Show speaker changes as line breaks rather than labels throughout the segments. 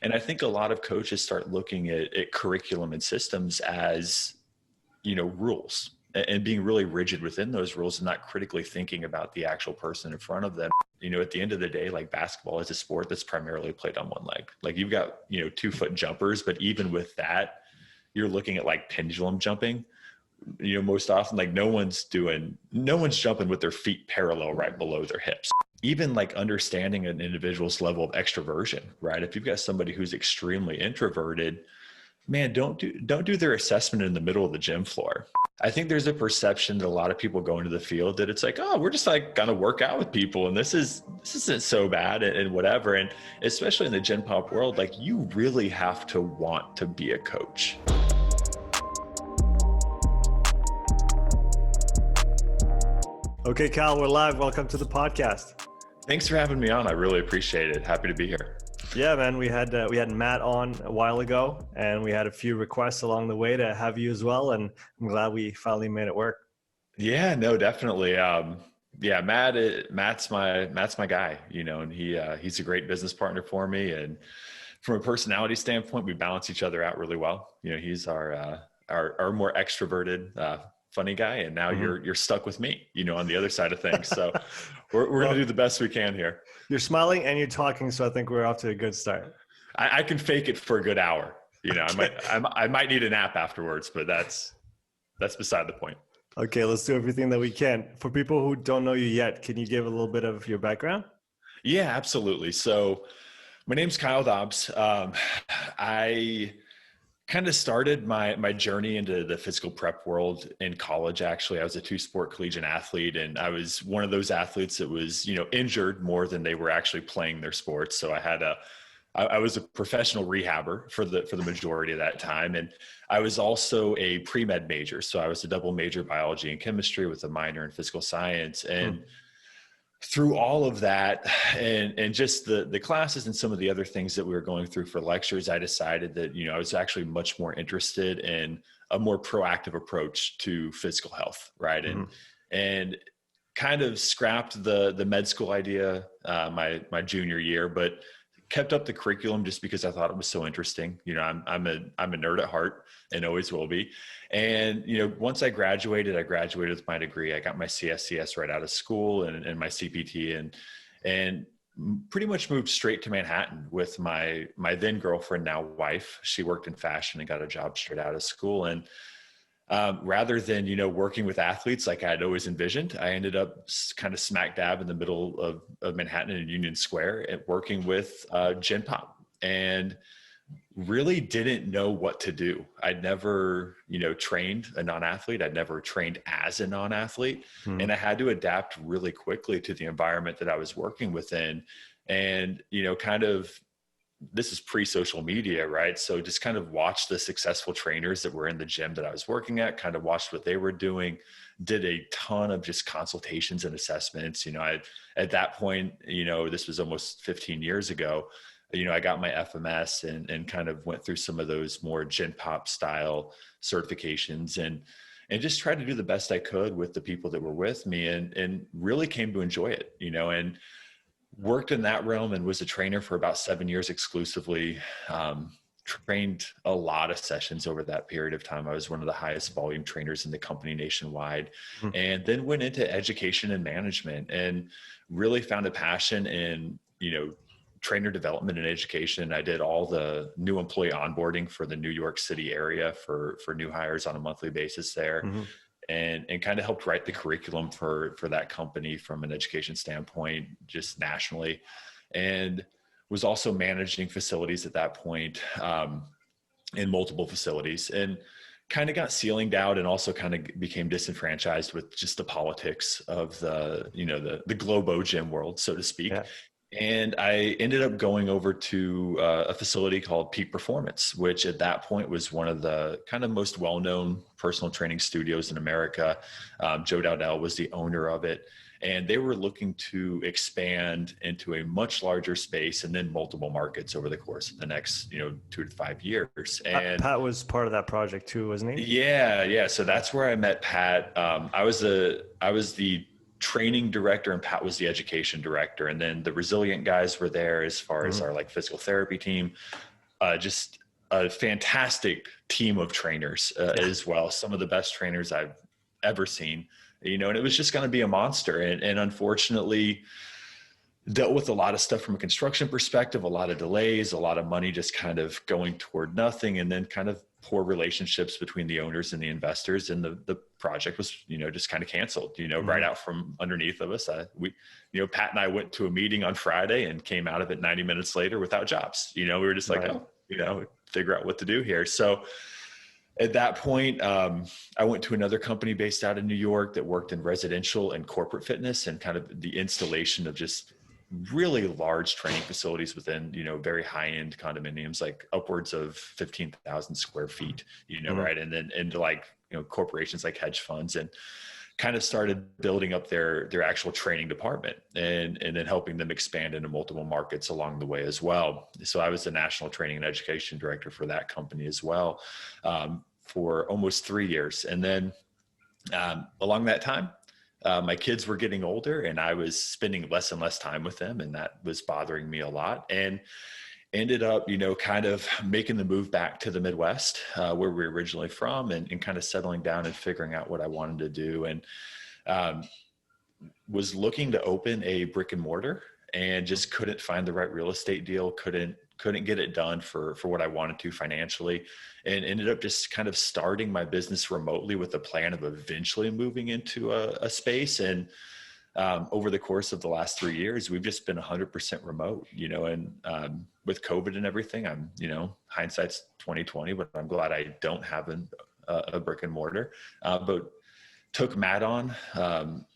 And I think a lot of coaches start looking at curriculum and systems as, rules, and being really rigid within those rules and not critically thinking about the actual person in front of them. At the end of the day, like, basketball is a sport that's primarily played on one leg. Like, you've got, 2-foot jumpers, but even with that, you're looking at like pendulum jumping. Most often, like, no one's jumping with their feet parallel right below their hips. Even like understanding an individual's level of extroversion, right? If you've got somebody who's extremely introverted, man, don't do their assessment in the middle of the gym floor. I think there's a perception that a lot of people go into the field that it's like, oh, we're just like gonna work out with people, and this isn't so bad, and whatever. And especially in the Gen Pop world, like, you really have to want to be a coach.
Okay, Kyle, we're live. Welcome to the podcast.
Thanks for having me on. I really appreciate it. Happy to be here.
Yeah, man, we had Matt on a while ago, and we had a few requests along the way to have you as well, and I'm glad we finally made it work.
Yeah, no, definitely. Matt's my guy, and he's a great business partner for me, and from a personality standpoint, we balance each other out really well. He's our more extroverted, funny guy, and now you're stuck with me, on the other side of things. So we're going to do the best we can here.
You're smiling and you're talking, so I think we're off to a good start.
I can fake it for a good hour. I might need a nap afterwards, but that's beside the point.
Okay, let's do everything that we can. For people who don't know you yet, can you give a little bit of your background?
Yeah, absolutely. So my name's Kyle Dobbs. I kind of started my journey into the physical prep world in college. Actually, I was a 2-sport collegiate athlete, and I was one of those athletes that was, injured more than they were actually playing their sports. So I was a professional rehabber for the majority of that time. And I was also a pre-med major. So I was a double major, biology and chemistry, with a minor in physical science. And through all of that and just the classes and some of the other things that we were going through for lectures, I decided that, I was actually much more interested in a more proactive approach to physical health. Right. And kind of scrapped the med school idea, my junior year, but kept up the curriculum just because I thought it was so interesting. I'm a nerd at heart and always will be. And, once I graduated with my degree. I got my CSCS right out of school and my CPT and pretty much moved straight to Manhattan with my then girlfriend, now wife. She worked in fashion and got a job straight out of school. And rather than, working with athletes like I'd always envisioned, I ended up kind of smack dab in the middle of Manhattan and Union Square and working with Gen Pop, and really didn't know what to do. I'd never, trained a non-athlete. I'd never trained as a non-athlete. And I had to adapt really quickly to the environment that I was working within. And, this is pre-social media, right? So just kind of watched the successful trainers that were in the gym that I was working at, kind of watched what they were doing, did a ton of just consultations and assessments. At that point, this was almost 15 years ago, I got my FMS and kind of went through some of those more Gen Pop style certifications and just tried to do the best I could with the people that were with me and really came to enjoy it, and worked in that realm and was a trainer for about 7 years exclusively. Trained a lot of sessions over that period of time. I was one of the highest volume trainers in the company nationwide, and then went into education and management and really found a passion in, trainer development and education. I did all the new employee onboarding for the New York City area for new hires on a monthly basis there. And kind of helped write the curriculum for that company from an education standpoint, just nationally, and was also managing facilities at that point, in multiple facilities, and kind of got ceilinged out and also kind of became disenfranchised with just the politics of the Globo gym world, so to speak. Yeah. And I ended up going over to a facility called Peak Performance, which at that point was one of the kind of most well-known personal training studios in America. Joe Dowdell was the owner of it, and they were looking to expand into a much larger space and then multiple markets over the course of the next, 2 to 5 years. And
Pat was part of that project too, wasn't he?
Yeah. So that's where I met Pat. I was the training director and Pat was the education director. And then the Resilient guys were there as far as our like physical therapy team. just a fantastic team of trainers as well. Some of the best trainers I've ever seen, and it was just going to be a monster. And unfortunately dealt with a lot of stuff from a construction perspective, a lot of delays, a lot of money just kind of going toward nothing. And then kind of poor relationships between the owners and the investors. And the project was, just kind of canceled, right out from underneath of us. Pat and I went to a meeting on Friday and came out of it 90 minutes later without jobs. We were just like, figure out what to do here. So at that point, I went to another company based out of New York that worked in residential and corporate fitness and kind of the installation of just really large training facilities within, very high-end condominiums, like upwards of 15,000 square feet, right. And then into corporations like hedge funds, and kind of started building up their actual training department and then helping them expand into multiple markets along the way as well. So I was the national training and education director for that company as well, for almost 3 years. And then along that time, my kids were getting older and I was spending less and less time with them. And that was bothering me a lot, and ended up, kind of making the move back to the Midwest, where we were originally from, and kind of settling down and figuring out what I wanted to do. And was looking to open a brick and mortar and just couldn't find the right real estate deal. Couldn't get it done for what I wanted to financially, and ended up just kind of starting my business remotely with the plan of eventually moving into a space. And over the course of the last 3 years, we've just been 100% remote, and with COVID and everything, I'm, hindsight's 2020, but I'm glad I don't have a brick and mortar, but took Matt on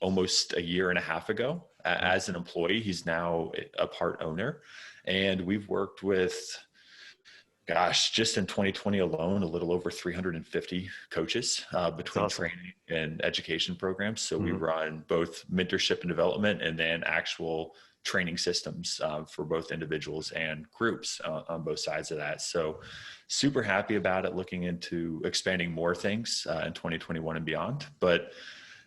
almost a year and a half ago as an employee. He's now a part owner. And we've worked with, just in 2020 alone, a little over 350 coaches between training and education programs. So we run both mentorship and development, and then actual training systems for both individuals and groups on both sides of that. So super happy about it, looking into expanding more things in 2021 and beyond. But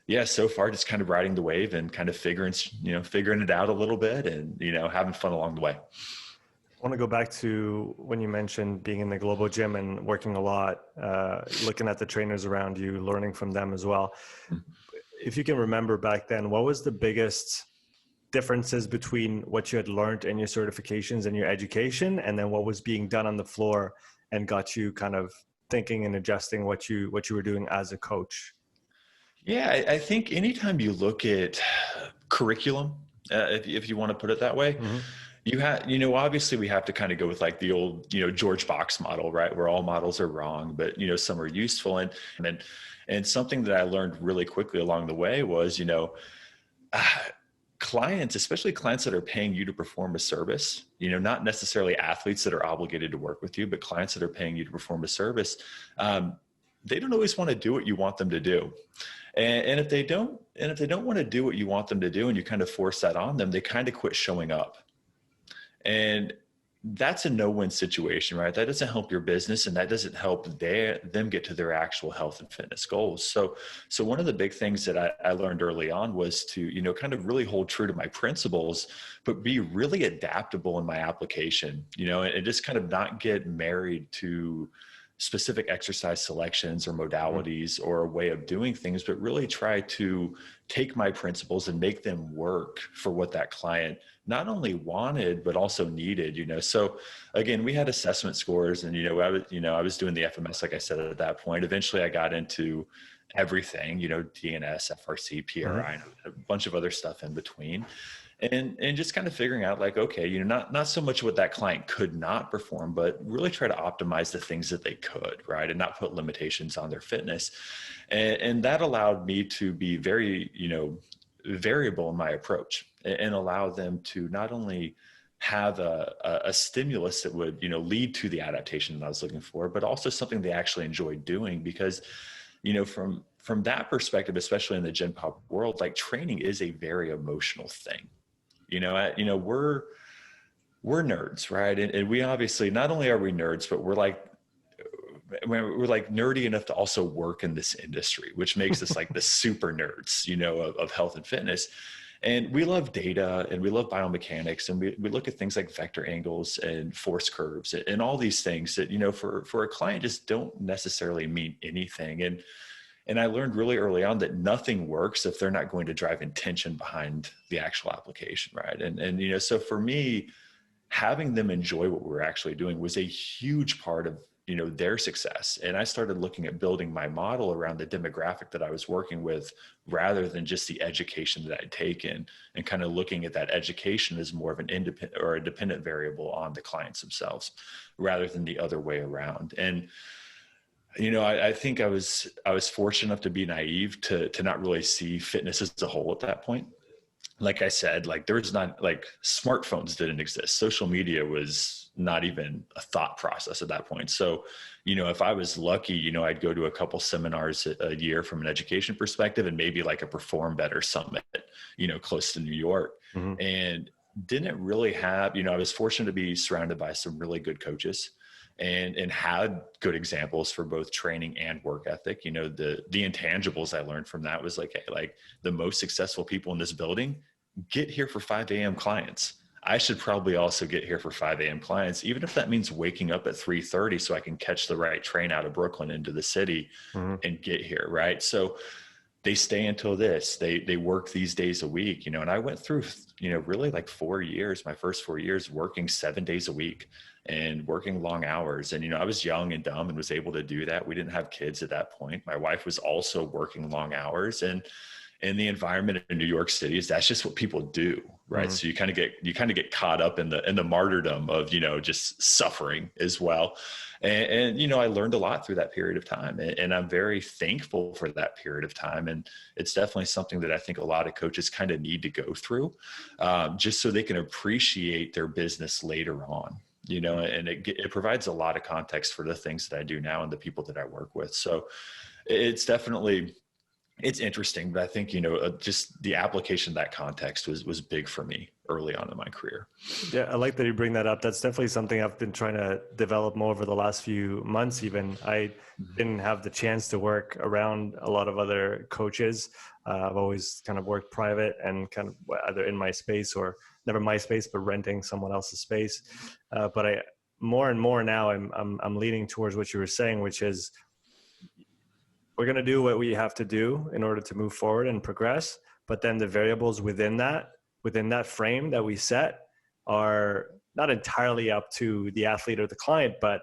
yeah, so far just kind of riding the wave and kind of figuring it out a little bit, and, having fun along the way.
I want to go back to when you mentioned being in the global gym and working a lot, looking at the trainers around you, learning from them as well. If you can remember back then, what was the biggest differences between what you had learned in your certifications and your education, and then what was being done on the floor and got you kind of thinking and adjusting what you were doing as a coach?
Yeah, I think anytime you look at curriculum, if you want to put it that way, you have, obviously we have to kind of go with like the old, George Box model, right? Where all models are wrong, but, some are useful. And something that I learned really quickly along the way was, clients, especially clients that are paying you to perform a service, not necessarily athletes that are obligated to work with you, but clients that are paying you to perform a service, they don't always want to do what you want them to do. And if they don't want to do what you want them to do, and you kind of force that on them, they kind of quit showing up. And that's a no-win situation, right? That doesn't help your business, and that doesn't help them get to their actual health and fitness goals. So one of the big things that I learned early on was to, kind of really hold true to my principles, but be really adaptable in my application, and just kind of not get married to specific exercise selections or modalities or a way of doing things, but really try to take my principles and make them work for what that client not only wanted, but also needed, So again, we had assessment scores, and, I was doing the FMS, like I said, at that point. Eventually I got into everything, DNS, FRC, PRI, and a bunch of other stuff in between. And just kind of figuring out like, okay, not so much what that client could not perform, but really try to optimize the things that they could, right? And not put limitations on their fitness. And that allowed me to be very, variable in my approach, and allow them to not only have a stimulus that would, lead to the adaptation that I was looking for, but also something they actually enjoyed doing. Because, from that perspective, especially in the gen pop world, like training is a very emotional thing. We're nerds, right? And we obviously, not only are we nerds, but we're like nerdy enough to also work in this industry, which makes us like the super nerds, of health and fitness. And we love data and we love biomechanics, and we look at things like vector angles and force curves and all these things that, for a client just don't necessarily mean anything. And I learned really early on that nothing works if they're not going to drive intention behind the actual application. Right. And so for me, having them enjoy what we're actually doing was a huge part of, their success. And I started looking at building my model around the demographic that I was working with, rather than just the education that I'd taken, and kind of looking at that education as more of an independent or a dependent variable on the clients themselves, rather than the other way around. And, I think I was fortunate enough to be naive to not really see fitness as a whole at that point. Like I said, like there was not, like, smartphones didn't exist. Social media was not even a thought process at that point. So, if I was lucky, I'd go to a couple seminars a year from an education perspective, and maybe like a Perform Better summit, close to New York.
Mm-hmm.
And didn't really have, I was fortunate to be surrounded by some really good coaches, and had good examples for both training and work ethic. The intangibles I learned from that was like, hey, like the most successful people in this building get here for 5 a.m. clients. I should probably also get here for 5 a.m. clients, even if that means waking up at 3:30 so I can catch the right train out of Brooklyn into the city and get here. Right. So they stay until this, they work these days a week, and I went through, really like 4 years, my first 4 years working 7 days a week and working long hours. And, I was young and dumb and was able to do that. We didn't have kids at that point. My wife was also working long hours, and in the environment in New York City, that's just what people do. Right. So you kind of get caught up in the martyrdom of, just suffering as well. And I learned a lot through that period of time, and I'm very thankful for that period of time. And it's definitely something that I think a lot of coaches kind of need to go through, just so they can appreciate their business later on, and it provides a lot of context for the things that I do now and the people that I work with. So it's interesting, but I think, just the application of that context was big for me early on in my career.
Yeah, I like that you bring that up. That's definitely something I've been trying to develop more over the last few months. Even I didn't have the chance to work around a lot of other coaches. I've always kind of worked private and kind of either in my space or never my space, but renting someone else's space. But I more and more now I'm leaning towards what you were saying, which is we're going to do what we have to do in order to move forward and progress. But then the variables within that frame that we set are not entirely up to the athlete or the client, but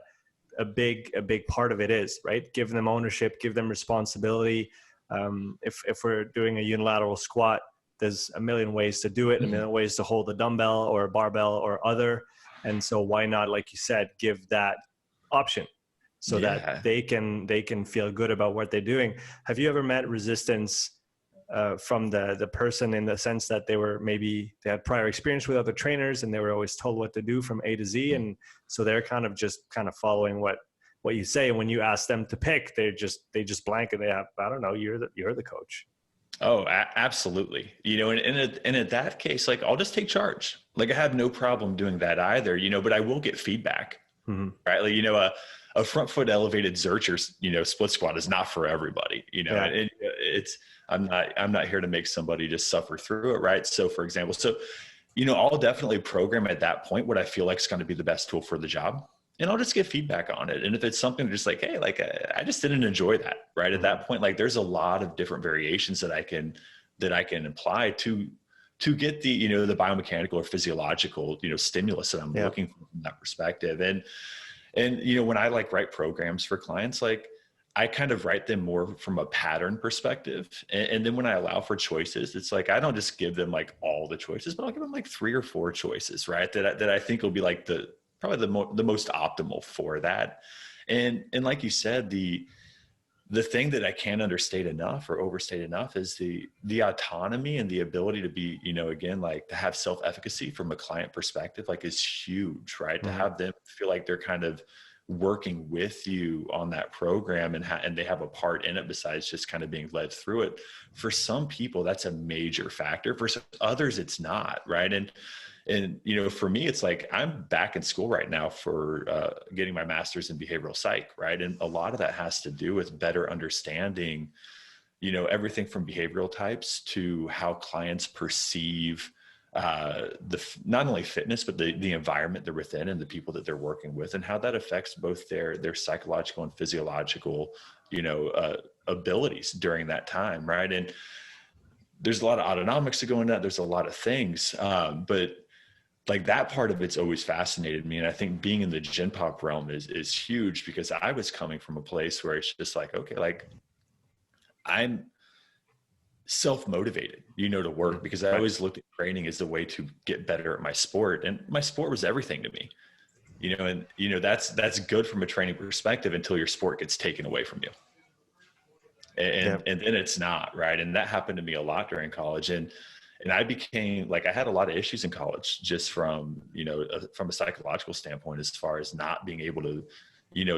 a big part of it is, right? Give them ownership, give them responsibility. If we're doing a unilateral squat, there's a million ways to do it, a million ways to hold a dumbbell or a barbell or other. And so why not, like you said, give that option so that they can feel good about what they're doing. Have you ever met resistance from the person, in the sense that they had prior experience with other trainers and they were always told what to do from A to Z, and so they're kind of following what you say, and when you ask them to pick, they just blank and they have, I don't know, you're the coach.
Oh, absolutely. And in that case, like, I'll just take charge. Like, I have no problem doing that either, but I will get feedback, right? Like, a front foot elevated Zercher, split squat is not for everybody, and I'm not here to make somebody just suffer through it. Right. So for example, I'll definitely program at that point what I feel like is going to be the best tool for the job. And I'll just get feedback on it. And if it's something just like, hey, like, I just didn't enjoy that. Right. At that point, like, there's a lot of different variations that I can apply to get the, the biomechanical or physiological, stimulus that I'm looking for from that perspective. And when I write programs for clients, like, I kind of write them more from a pattern perspective. And then when I allow for choices, it's like, I don't just give them like all the choices, but I'll give them like 3 or 4 choices, right? That I think will be like probably the most optimal for that. And like you said, the thing that I can't understate enough or overstate enough is the autonomy and the ability to be, again, like, to have self-efficacy from a client perspective, like, is huge, right? To have them feel like they're kind of working with you on that program and they have a part in it besides just kind of being led through it. For some people, that's a major factor. For others, it's not, right? And for me, it's like, I'm back in school right now for getting my master's in behavioral psych, right? And a lot of that has to do with better understanding, everything from behavioral types to how clients perceive not only fitness, but the environment they're within and the people that they're working with, and how that affects both their psychological and physiological, abilities during that time. Right. And there's a lot of autonomics to go into that. There's a lot of things. But like that part of it's always fascinated me. And I think being in the Gen Pop realm is huge, because I was coming from a place where it's just like, okay, like I'm self-motivated, to work, because I always looked at training as a way to get better at my sport. And my sport was everything to me, and, that's good from a training perspective until your sport gets taken away from you. And then it's not, right. And that happened to me a lot during college. And I became like, I had a lot of issues in college just from a psychological standpoint, as far as not being able to,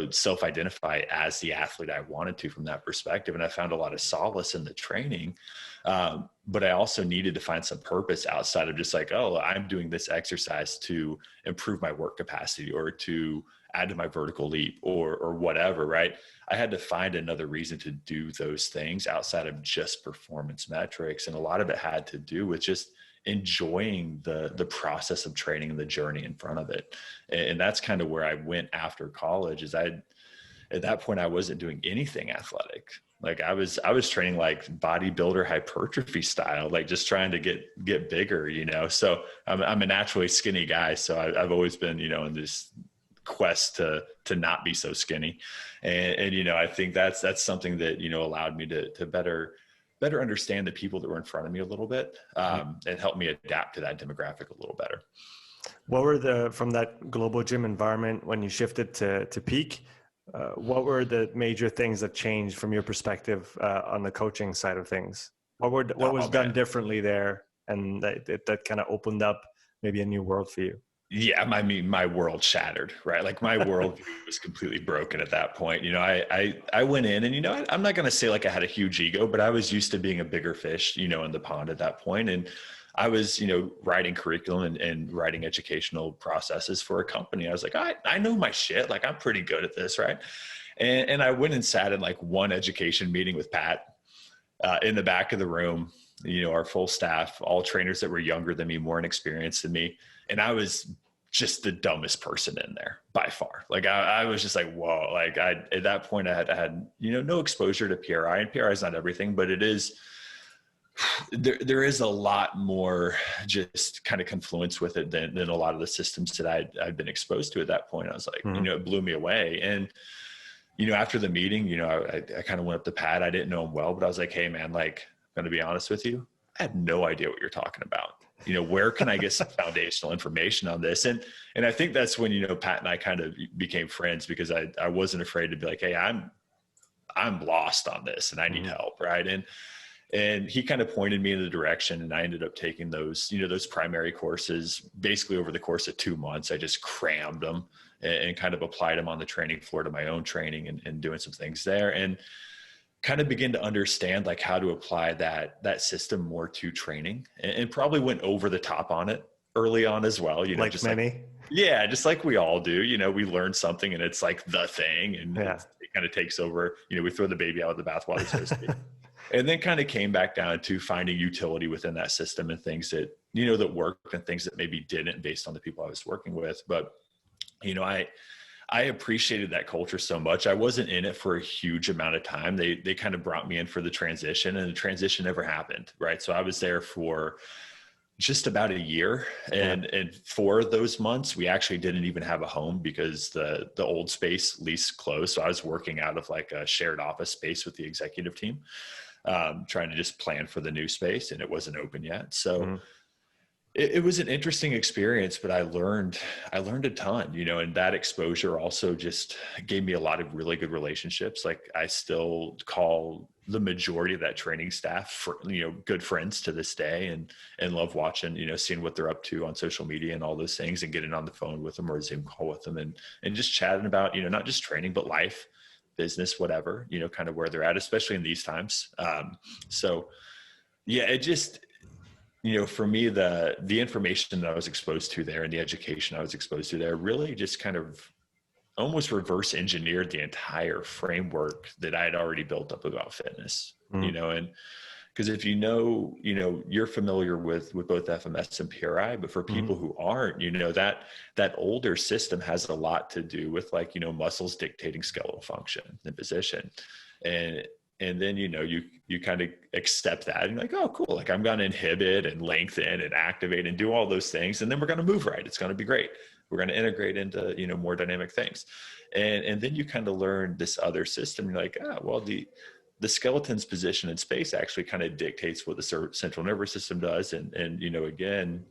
self-identify as the athlete I wanted to from that perspective. And I found a lot of solace in the training. But I also needed to find some purpose outside of just like, oh, I'm doing this exercise to improve my work capacity or to add to my vertical leap or whatever, right? I had to find another reason to do those things outside of just performance metrics. And a lot of it had to do with just enjoying the process of training and the journey in front of it. And that's kind of where I went after college. At that point, I wasn't doing anything athletic. Like I was training like bodybuilder hypertrophy style, like just trying to get bigger, so I'm a naturally skinny guy. So I've always been, in this quest to not be so skinny. And I think that's something that, allowed me to better understand the people that were in front of me a little bit, and help me adapt to that demographic a little better.
What were from that global gym environment when you shifted to Peak? What were the major things that changed from your perspective on the coaching side of things? What was done differently there, and that kind of opened up maybe a new world for you?
Yeah, my world shattered, right? Like my worldview was completely broken at that point. I went in and, I'm not going to say like I had a huge ego, but I was used to being a bigger fish, in the pond at that point. And I was, writing curriculum and writing educational processes for a company. I was like, I know my shit. Like I'm pretty good at this, right? And I went and sat in like one education meeting with Pat in the back of the room, our full staff, all trainers that were younger than me, more inexperienced than me. And I was just the dumbest person in there by far. Like I was just like, whoa, like at that point I had, no exposure to PRI, and PRI is not everything, but it is, there is a lot more just kind of confluence with it than a lot of the systems that I'd been exposed to at that point. I was like, it blew me away. And, after the meeting, I kind of went up to Pat. I didn't know him well, but I was like, hey man, like, I'm going to be honest with you. I have no idea what you're talking about. Where can I get some foundational information on this? And I think that's when, Pat and I kind of became friends, because I wasn't afraid to be like, hey, I'm lost on this and I need help. Right. And he kind of pointed me in the direction, and I ended up taking those, those primary courses basically over the course of 2 months. I just crammed them and kind of applied them on the training floor to my own training and doing some things there. And kind of begin to understand like how to apply that system more to training, and probably went over the top on it early on as well,
like
just
many.
Just like we all do, we learn something and it's like the thing, and it kind of takes over, we throw the baby out with the bathwater, so to speak. And then kind of came back down to finding utility within that system and things that, that worked and things that maybe didn't based on the people I was working with. But, I appreciated that culture so much. I wasn't in it for a huge amount of time. They kind of brought me in for the transition, and the transition never happened. Right. So I was there for just about a year. And for those months, we actually didn't even have a home because the old space lease closed. So I was working out of like a shared office space with the executive team, trying to just plan for the new space, and it wasn't open yet. So it was an interesting experience, but I learned a ton, and that exposure also just gave me a lot of really good relationships. Like I still call the majority of that training staff, good friends to this day, and love watching, seeing what they're up to on social media and all those things, and getting on the phone with them or a Zoom call with them and just chatting about, not just training, but life, business, whatever, kind of where they're at, especially in these times. So yeah, it just, for me, the information that I was exposed to there and the education I was exposed to there really just kind of almost reverse engineered the entire framework that I had already built up about fitness,
Mm.
and because if you're familiar with both FMS and PRI, but for
Mm.
people who aren't, that older system has a lot to do with like, muscles dictating skeletal function and position. And and then you kind of accept that and you're like, oh cool, like I'm going to inhibit and lengthen and activate and do all those things, and then we're going to move right. It's going to be great. We're going to integrate into more dynamic things, and then you kind of learn this other system. You're like, well, the skeleton's position in space actually kind of dictates what the central nervous system does, and again,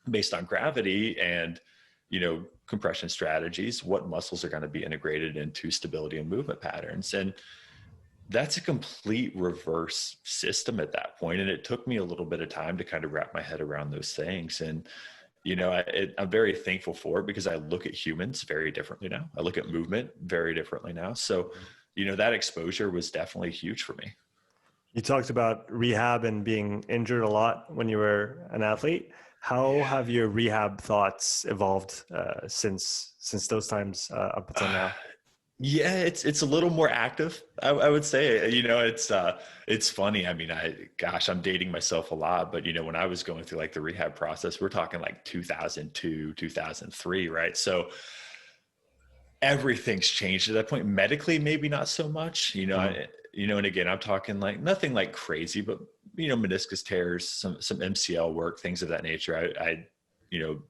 based on gravity and compression strategies, what muscles are going to be integrated into stability and movement patterns. And that's a complete reverse system at that point. And it took me a little bit of time to kind of wrap my head around those things. And, I'm very thankful for it because I look at humans very differently now. I look at movement very differently now. So, that exposure was definitely huge for me.
You talked about rehab and being injured a lot when you were an athlete. How have your rehab thoughts evolved since those times up until now?
Yeah, it's a little more active. I would say, it's funny. I mean, I'm dating myself a lot, but when I was going through like the rehab process, we're talking like 2002, 2003, right? So everything's changed at that point. Medically, maybe not so much,
Mm.
and again, I'm talking like nothing like crazy, but meniscus tears, some MCL work, things of that nature. I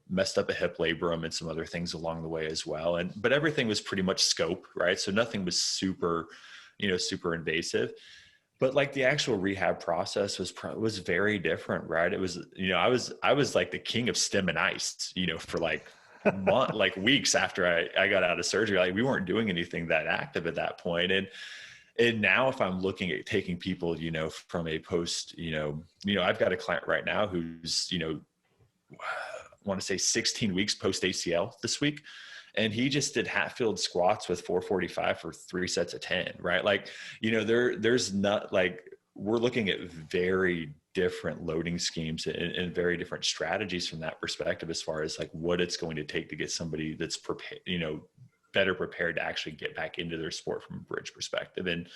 messed up a hip labrum and some other things along the way as well. But everything was pretty much scope, right? So nothing was super, super invasive. But like the actual rehab process was very different, right? It was, I was like the king of stem and ice, for like like weeks after I got out of surgery. Like we weren't doing anything that active at that point. And now if I'm looking at taking people, from a post, I've got a client right now who's, I want to say 16 weeks post ACL this week. And he just did Hatfield squats with 445 for 3 sets of 10, right? Like, there's not like, we're looking at very different loading schemes and very different strategies from that perspective, as far as like what it's going to take to get somebody that's prepared, better prepared to actually get back into their sport from a bridge perspective. And,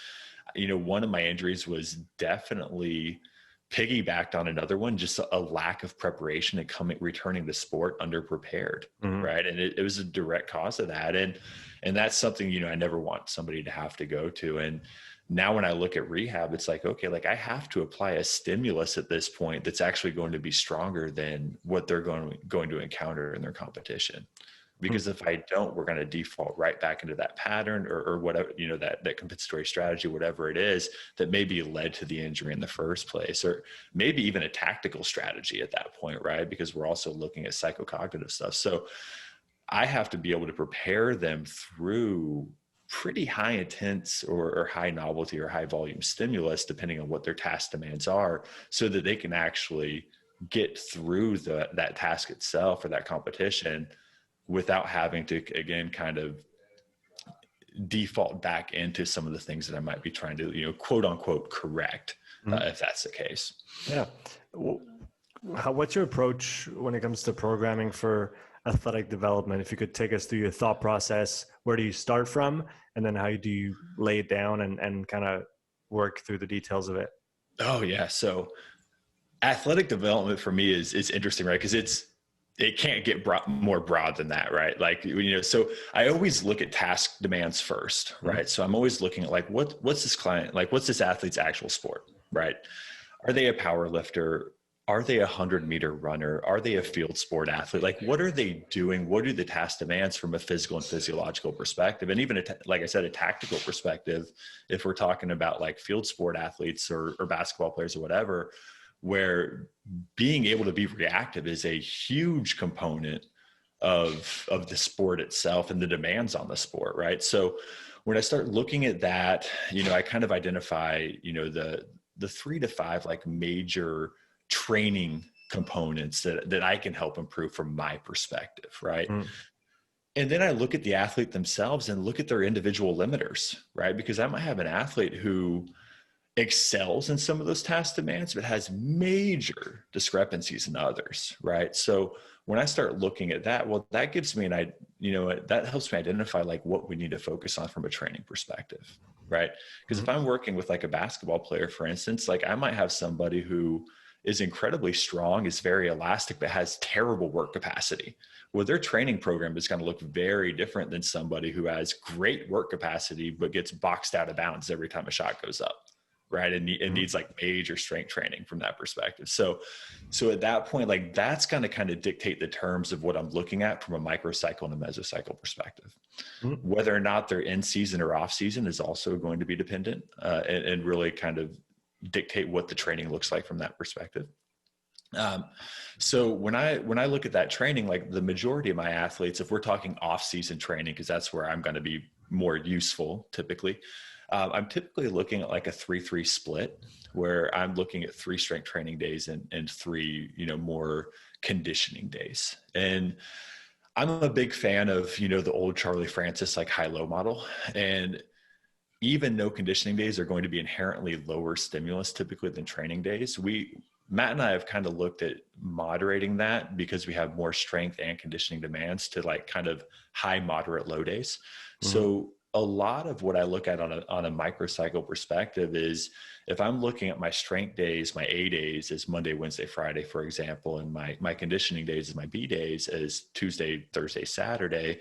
one of my injuries was definitely piggybacked on another one, just a lack of preparation and returning to sport underprepared.
Mm.
Right. And it was a direct cause of that. And that's something, I never want somebody to have to go to. And now when I look at rehab, it's like, okay, like I have to apply a stimulus at this point that's actually going to be stronger than what they're going to encounter in their competition. Because if I don't, we're going to default right back into that pattern or whatever, that compensatory strategy, whatever it is that maybe led to the injury in the first place, or maybe even a tactical strategy at that point, right? Because we're also looking at psychocognitive stuff. So I have to be able to prepare them through pretty high intense or high novelty or high volume stimulus, depending on what their task demands are, so that they can actually get through that task itself or that competition without having to, again, kind of default back into some of the things that I might be trying to, quote unquote, correct,
Mm.
if that's the case.
Yeah. What's your approach when it comes to programming for athletic development? If you could take us through your thought process, where do you start from? And then how do you lay it down and kind of work through the details of it?
Oh yeah. So athletic development for me is interesting, right? Because it can't get more broad than that, right? Like, so I always look at task demands first, right?
Mm.
So I'm always looking at like, what's this client, like, what's this athlete's actual sport, right? Are they a power lifter? Are they 100-meter runner? Are they a field sport athlete? Like, what are they doing? What are the task demands from a physical and physiological perspective? And even, like I said, a tactical perspective, if we're talking about like field sport athletes or basketball players or whatever, where being able to be reactive is a huge component of the sport itself and the demands on the sport, right? So when I start looking at that, I kind of identify, the 3 to 5 like major training components that I can help improve from my perspective, right?
Mm.
And then I look at the athlete themselves and look at their individual limiters, right? Because I might have an athlete who excels in some of those task demands, but has major discrepancies in others, right? So when I start looking at that, well, that gives me that helps me identify like what we need to focus on from a training perspective, right? Because if I'm working with like a basketball player, for instance, like I might have somebody who is incredibly strong, is very elastic, but has terrible work capacity. Well, their training program is going to look very different than somebody who has great work capacity, but gets boxed out of bounds every time a shot goes up, right? And it needs like major strength training from that perspective. So at that point, like that's going to kind of dictate the terms of what I'm looking at from a microcycle and a mesocycle perspective. Whether or not they're in season or off season is also going to be dependent, and really kind of dictate what the training looks like from that perspective. So when I look at that training, like the majority of my athletes, if we're talking off season training, because that's where I'm going to be more useful typically, I'm typically looking at like a 3-3 split, where I'm looking at 3 strength training days and 3, more conditioning days. And I'm a big fan of, the old Charlie Francis, like high-low model. And even no conditioning days are going to be inherently lower stimulus typically than training days. Matt and I have kind of looked at moderating that because we have more strength and conditioning demands to like kind of high, moderate, low days. So a lot of what I look at on a microcycle perspective is if I'm looking at my strength days, my A days is Monday, Wednesday, Friday, for example, and my conditioning days is my B days is Tuesday, Thursday, Saturday.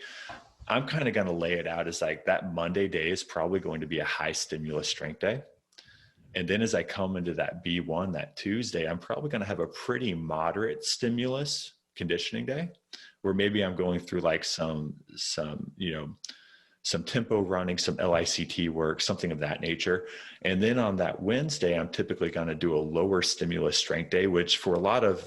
I'm kind of going to lay it out as like that Monday day is probably going to be a high stimulus strength day. And then as I come into that B1, that Tuesday, I'm probably going to have a pretty moderate stimulus conditioning day where maybe I'm going through like some tempo running, some LICT work, something of that nature. And then on that Wednesday, I'm typically going to do a lower stimulus strength day, which for a lot of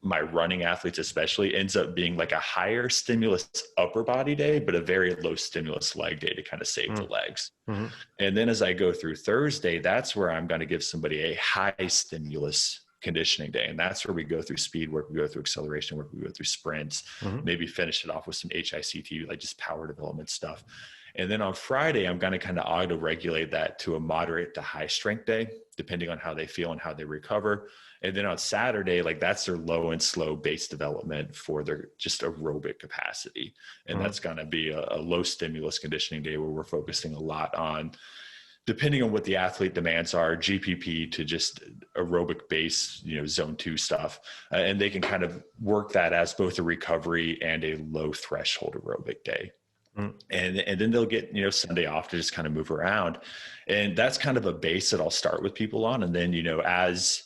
my running athletes especially ends up being like a higher stimulus upper body day, but a very low stimulus leg day to kind of save the legs. And then as I go through Thursday, that's where I'm going to give somebody a high stimulus conditioning day. And that's where we go through speed work, we go through acceleration work, we go through sprints, maybe finish it off with some HICT, like just power development stuff. And then on Friday, I'm going to kind of auto regulate that to a moderate to high strength day, depending on how they feel and how they recover. And then on Saturday, like that's their low and slow base development for their just aerobic capacity. And that's going to be a low stimulus conditioning day where we're focusing a lot on, depending on what the athlete demands are, GPP to just aerobic base, zone 2 stuff. And they can kind of work that as both a recovery and a low threshold aerobic day. And then they'll get, Sunday off to just kind of move around. And that's kind of a base that I'll start with people on. And then, as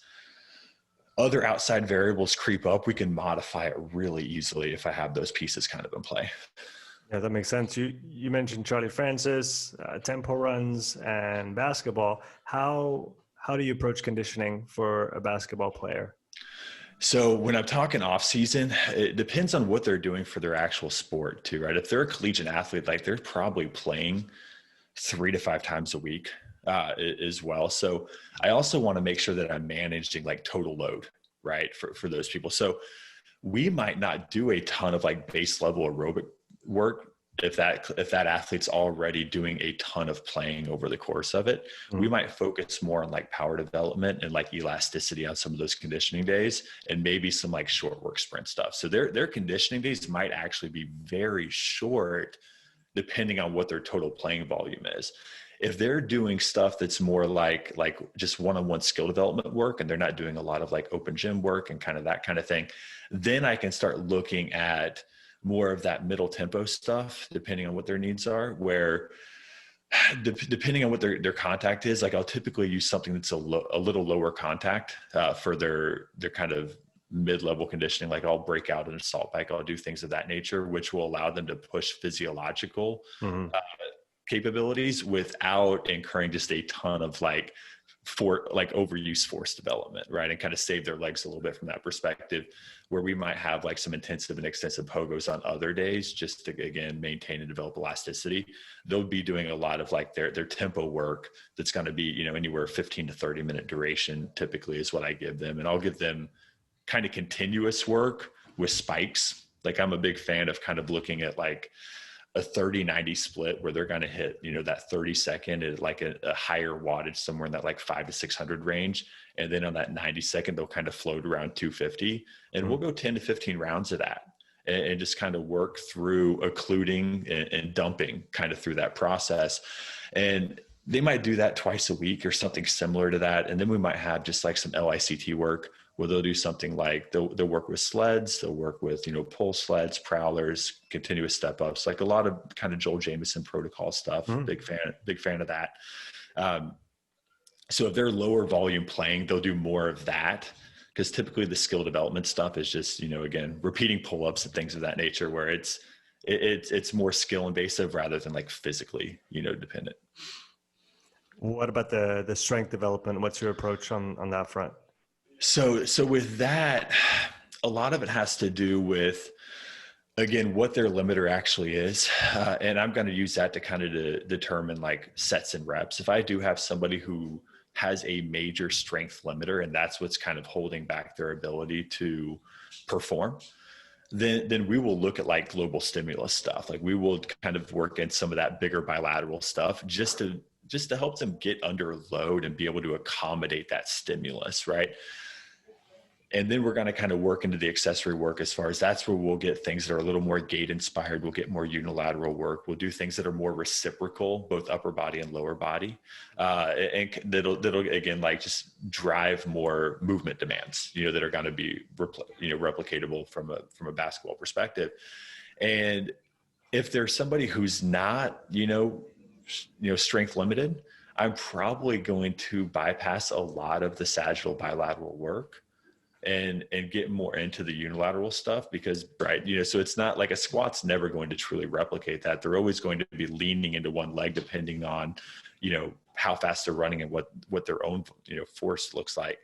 other outside variables creep up, we can modify it really easily if I have those pieces kind of in play.
Yeah, that makes sense. You mentioned Charlie Francis, tempo runs, and basketball. How do you approach conditioning for a basketball player?
So when I'm talking off season, it depends on what they're doing for their actual sport too, right? If they're a collegiate athlete, like they're probably playing 3 to 5 times a week as well. So I also want to make sure that I'm managing like total load, right? For those people. So we might not do a ton of like base level aerobic work if that athlete's already doing a ton of playing over the course of it. We might focus more on like power development and like elasticity on some of those conditioning days, and maybe some like short work sprint stuff. So their conditioning days might actually be very short depending on what their total playing volume is. If they're doing stuff that's more like just one-on-one skill development work, and they're not doing a lot of like open gym work and kind of that kind of thing, then I can start looking at more of that middle tempo stuff, depending on what their needs are, where depending on what their contact is, like I'll typically use something that's a little lower contact for their kind of mid-level conditioning. Like I'll break out an assault bike, I'll do things of that nature, which will allow them to push physiological capabilities without incurring just a ton of like overuse force development, right? And kind of save their legs a little bit from that perspective, where we might have like some intensive and extensive pogos on other days, just to, again, maintain and develop elasticity. They'll be doing a lot of like their tempo work that's going to be, anywhere 15 to 30 minute duration typically is what I give them. And I'll give them kind of continuous work with spikes. Like I'm a big fan of kind of looking at like a 30-90 split where they're going to hit, that 30-second at like a higher wattage somewhere in that like 500 to 600 range. And then on that 90-second, they'll kind of float around 250, and we'll go 10 to 15 rounds of that and just kind of work through occluding and dumping kind of through that process. And they might do that twice a week or something similar to that. And then we might have just like some LICT work where they'll do something like they'll work with sleds, they'll work with, pull sleds, prowlers, continuous step ups, like a lot of kind of Joel Jameson protocol stuff. Big fan of that. So if they're lower volume playing, they'll do more of that, because typically the skill development stuff is just, again, repeating pull-ups and things of that nature, where it's more skill invasive rather than like physically, dependent.
What about the strength development? What's your approach on that front?
So with that, a lot of it has to do with, again, what their limiter actually is. And I'm going to use that to kind of determine like sets and reps. If I do have somebody who has a major strength limiter and that's what's kind of holding back their ability to perform, then we will look at like global stimulus stuff. Like we will kind of work in some of that bigger bilateral stuff just to help them get under load and be able to accommodate that stimulus, right? And then we're going to kind of work into the accessory work as far as that's where we'll get things that are a little more gait inspired. We'll get more unilateral work. We'll do things that are more reciprocal, both upper body and lower body. And that'll again, like just drive more movement demands, that are going to be, replicatable from a basketball perspective. And if there's somebody who's not, strength limited, I'm probably going to bypass a lot of the sagittal bilateral work and get more into the unilateral stuff, because, right, so it's not like a squat's never going to truly replicate that. They're always going to be leaning into one leg depending on, how fast they're running and what their own, force looks like.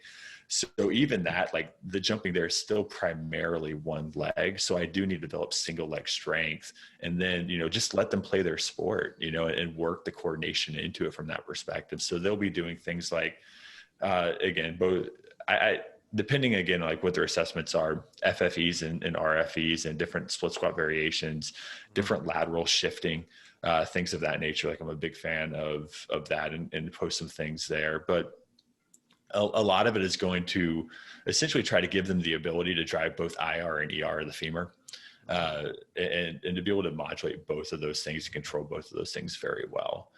So even that, like the jumping there is still primarily one leg. So I do need to develop single leg strength, and then, just let them play their sport, and work the coordination into it from that perspective. So they'll be doing things like, again, both depending again, like what their assessments are, FFEs and RFEs and different split squat variations, different lateral shifting, things of that nature. Like I'm a big fan of that and post some things there, but a lot of it is going to essentially try to give them the ability to drive both IR and ER of the femur, and to be able to modulate both of those things, to control both of those things very well.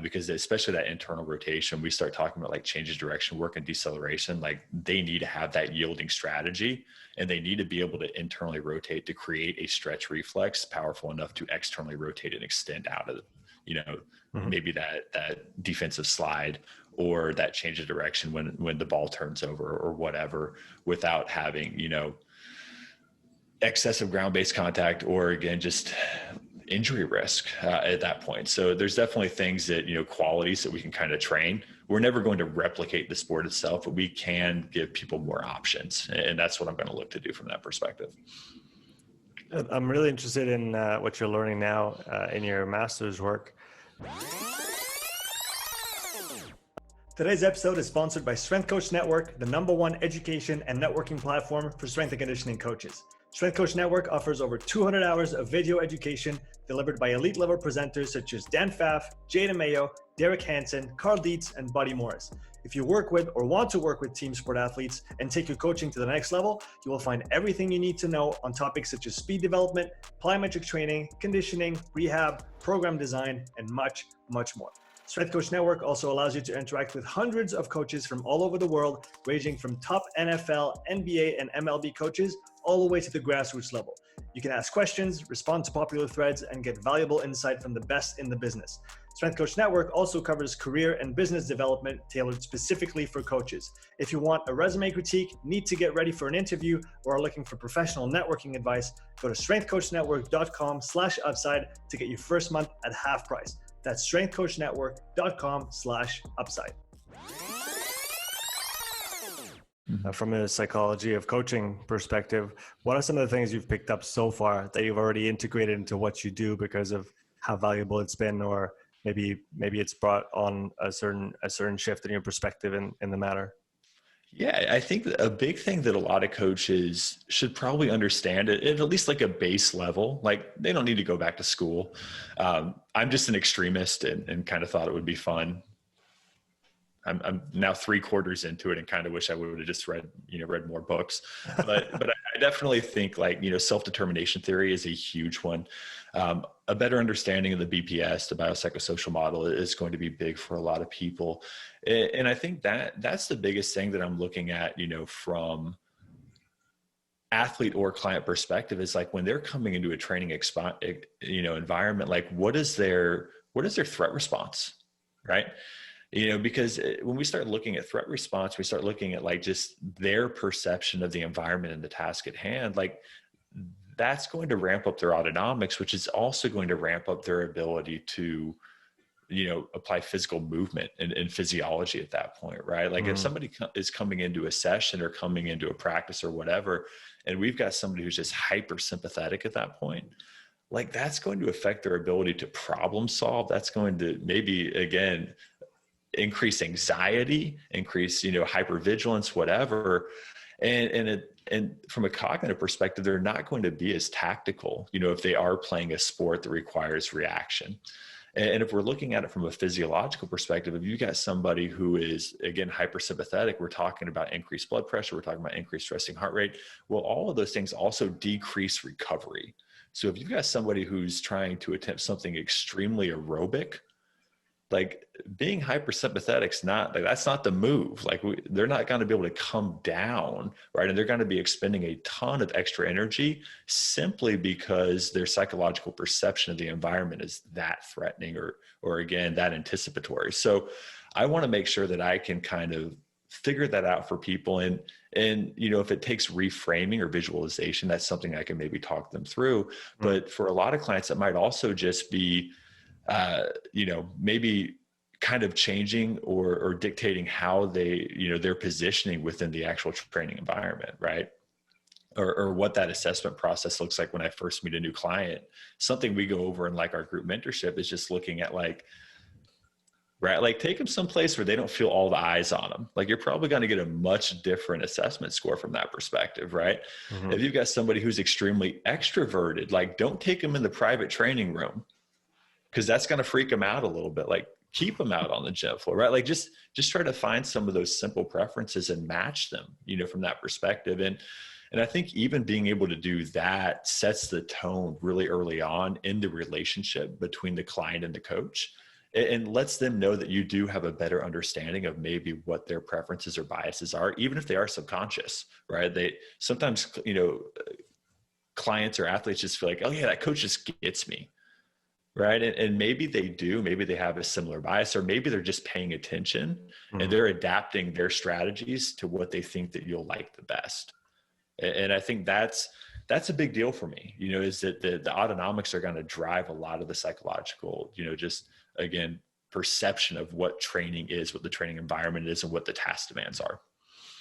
Because especially that internal rotation, we start talking about like change of direction work and deceleration, like they need to have that yielding strategy, and they need to be able to internally rotate to create a stretch reflex powerful enough to externally rotate and extend out of, maybe that defensive slide or that change of direction when the ball turns over or whatever, without having, excessive ground-based contact or, again, just injury risk at that point. So there's definitely things that, qualities that we can kind of train. We're never going to replicate the sport itself, but we can give people more options. And that's what I'm going to look to do from that perspective.
I'm really interested in what you're learning now in your master's work. Today's episode is sponsored by Strength Coach Network, the #1 education and networking platform for strength and conditioning coaches. Strength Coach Network offers over 200 hours of video education delivered by elite level presenters such as Dan Pfaff, Jay DeMayo, Derek Hansen, Carl Dietz, and Buddy Morris. If you work with or want to work with team sport athletes and take your coaching to the next level, you will find everything you need to know on topics such as speed development, plyometric training, conditioning, rehab, program design, and much, much more. Strength Coach Network also allows you to interact with hundreds of coaches from all over the world, ranging from top NFL, NBA, and MLB coaches all the way to the grassroots level. You can ask questions, respond to popular threads, and get valuable insight from the best in the business. Strength Coach Network also covers career and business development tailored specifically for coaches. If you want a resume critique, need to get ready for an interview, or are looking for professional networking advice, go to strengthcoachnetwork.com/upside to get your first month at half price. That's strengthcoachnetwork.com/upside. From a psychology of coaching perspective, what are some of the things you've picked up so far that you've already integrated into what you do because of how valuable it's been, or maybe it's brought on a certain shift in your perspective in the matter?
Yeah, I think that a big thing that a lot of coaches should probably understand at least like a base level, like they don't need to go back to school. I'm just an extremist and kind of thought it would be fun. I'm now 3/4 into it and kind of wish I would have just read more books, but I definitely think like, self-determination theory is a huge one. A better understanding of the BPS, the biopsychosocial model, is going to be big for a lot of people. And I think that's the biggest thing that I'm looking at, from athlete or client perspective, is like when they're coming into a training environment, like what is their threat response, right? Because when we start looking at threat response, we start looking at like just their perception of the environment and the task at hand. Like that's going to ramp up their autonomics, which is also going to ramp up their ability to, apply physical movement and physiology at that point, right? Like if somebody is coming into a session or coming into a practice or whatever, and we've got somebody who's just hyper sympathetic at that point, like that's going to affect their ability to problem solve. That's going to maybe, again, increase anxiety, increase, hypervigilance, whatever. And from a cognitive perspective, they're not going to be as tactical, if they are playing a sport that requires reaction. And if we're looking at it from a physiological perspective, if you got somebody who is, again, hypersympathetic, we're talking about increased blood pressure, we're talking about increased resting heart rate. Well, all of those things also decrease recovery. So if you've got somebody who's trying to attempt something extremely aerobic, like being hypersympathetic is not like, that's not the move. Like they're not going to be able to come down, right? And they're going to be expending a ton of extra energy simply because their psychological perception of the environment is that threatening or again, that anticipatory. So I want to make sure that I can kind of figure that out for people. And if it takes reframing or visualization, that's something I can maybe talk them through. But for a lot of clients, it might also just be, maybe kind of changing or dictating how they, their positioning within the actual training environment, right? Or what that assessment process looks like when I first meet a new client. Something we go over in like our group mentorship is just looking at like, right, like take them someplace where they don't feel all the eyes on them. Like you're probably going to get a much different assessment score from that perspective, right? If you've got somebody who's extremely extroverted, like don't take them in the private training room, because that's going to freak them out a little bit. Like keep them out on the gym floor, right? Like just try to find some of those simple preferences and match them, from that perspective. And I think even being able to do that sets the tone really early on in the relationship between the client and the coach, and lets them know that you do have a better understanding of maybe what their preferences or biases are, even if they are subconscious, right? They sometimes, clients or athletes just feel like, oh yeah, that coach just gets me. Right. And maybe they do, maybe they have a similar bias, or maybe they're just paying attention and they're adapting their strategies to what they think that you'll like the best. And I think that's a big deal for me, is that the autonomics are going to drive a lot of the psychological, just again, perception of what training is, what the training environment is, and what the task demands are.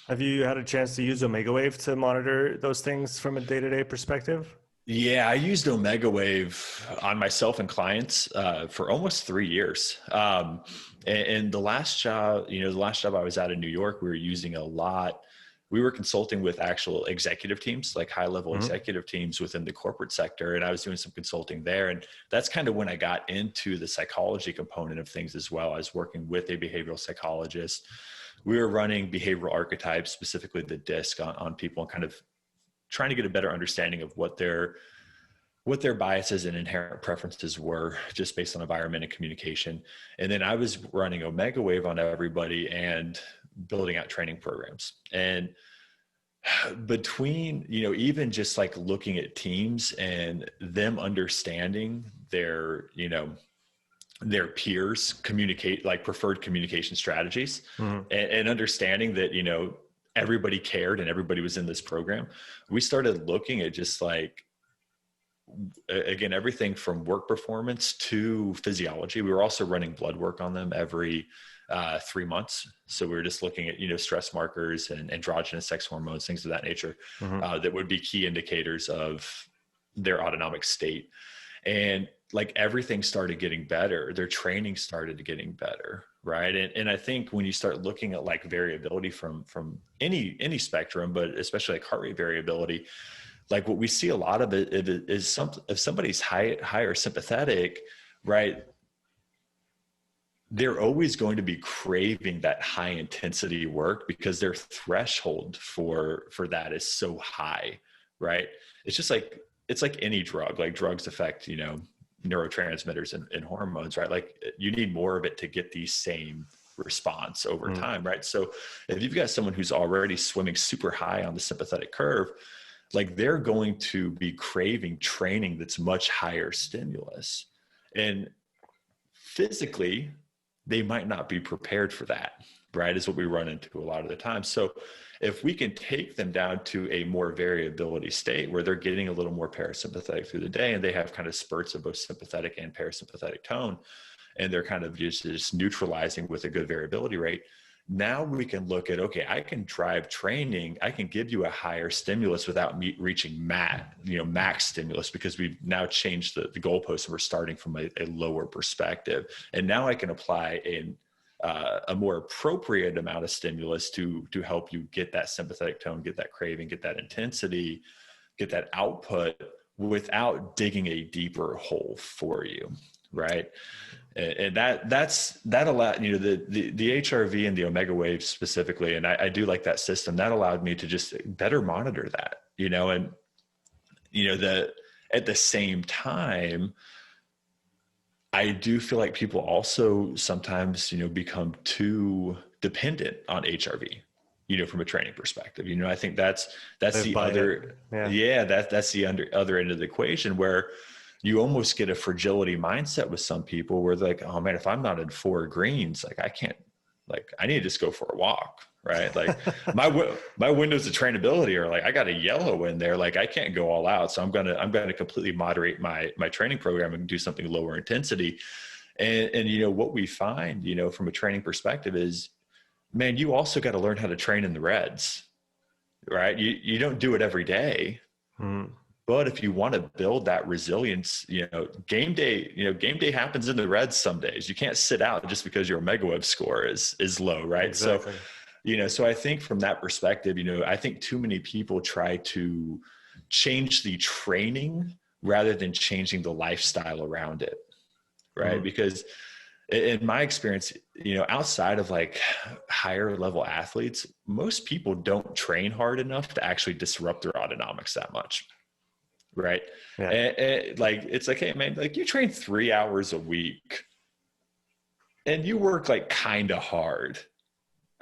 Have you had a chance to use Omega Wave to monitor those things from a day-to-day perspective?
Yeah, I used Omega Wave on myself and clients for almost 3 years. And the last job, I was at in New York, we were using a lot. We were consulting with actual executive teams, like high-level executive teams within the corporate sector. And I was doing some consulting there. And that's kind of when I got into the psychology component of things as well. I was working with a behavioral psychologist. We were running behavioral archetypes, specifically the DISC on people, and kind of trying to get a better understanding of what their biases and inherent preferences were just based on environment and communication. And then I was running Omega Wave on everybody and building out training programs. And between, even just like looking at teams and them understanding their peers communicate, like preferred communication strategies, and understanding that, everybody cared and everybody was in this program. We started looking at just like, again, everything from work performance to physiology. We were also running blood work on them every 3 months. So we were just looking at, stress markers and androgynous sex hormones, things of that nature, that would be key indicators of their autonomic state. And like everything started getting better. Their training started getting better. Right. And I think when you start looking at like variability from any spectrum, but especially like heart rate variability, like what we see a lot of it is if somebody's higher sympathetic, right, they're always going to be craving that high intensity work because their threshold for that is so high, right? It's just like, it's like any drug. Like drugs affect, you know, neurotransmitters and hormones, right? Like you need more of it to get the same response over time, right? So if you've got someone who's already swimming super high on the sympathetic curve, like they're going to be craving training that's much higher stimulus. And physically, they might not be prepared for that, right? Is what we run into a lot of the time. So if we can take them down to a more variability state where they're getting a little more parasympathetic through the day and they have kind of spurts of both sympathetic and parasympathetic tone, and they're kind of just neutralizing with a good variability rate, now we can look at, okay, I can drive training. I can give you a higher stimulus without me reaching max stimulus, because we've now changed the goalpost and we're starting from a lower perspective. And now I can apply a more appropriate amount of stimulus to help you get that sympathetic tone, get that craving, get that intensity, get that output without digging a deeper hole for you. Right. And that allowed, you know, the HRV and the omega waves specifically. And I do like that system that allowed me to just better monitor that, you know, and, you know, at the same time, I do feel like people also sometimes, you know, become too dependent on HRV, you know, from a training perspective. You know, I think that's the other, that's the other end of the equation, where you almost get a fragility mindset with some people where they're like, oh man, if I'm not in 4 greens, like I can't, like I need to just go for a walk. Right. Like my windows of trainability are like, I got a yellow in there. Like I can't go all out. So I'm going to completely moderate my training program and do something lower intensity. And, you know, what we find, you know, from a training perspective is, man, you also got to learn how to train in the reds, right? You don't do it every day. But if you want to build that resilience, you know, game day happens in the reds some days. You can't sit out just because your omega web score is low, right? Exactly. So, you know, so I think from that perspective, you know, I think too many people try to change the training rather than changing the lifestyle around it, right? Because in my experience, you know, outside of like higher level athletes, most people don't train hard enough to actually disrupt their autonomics that much. Right. Yeah. And like, it's like, hey man, like you train 3 hours a week and you work like kind of hard.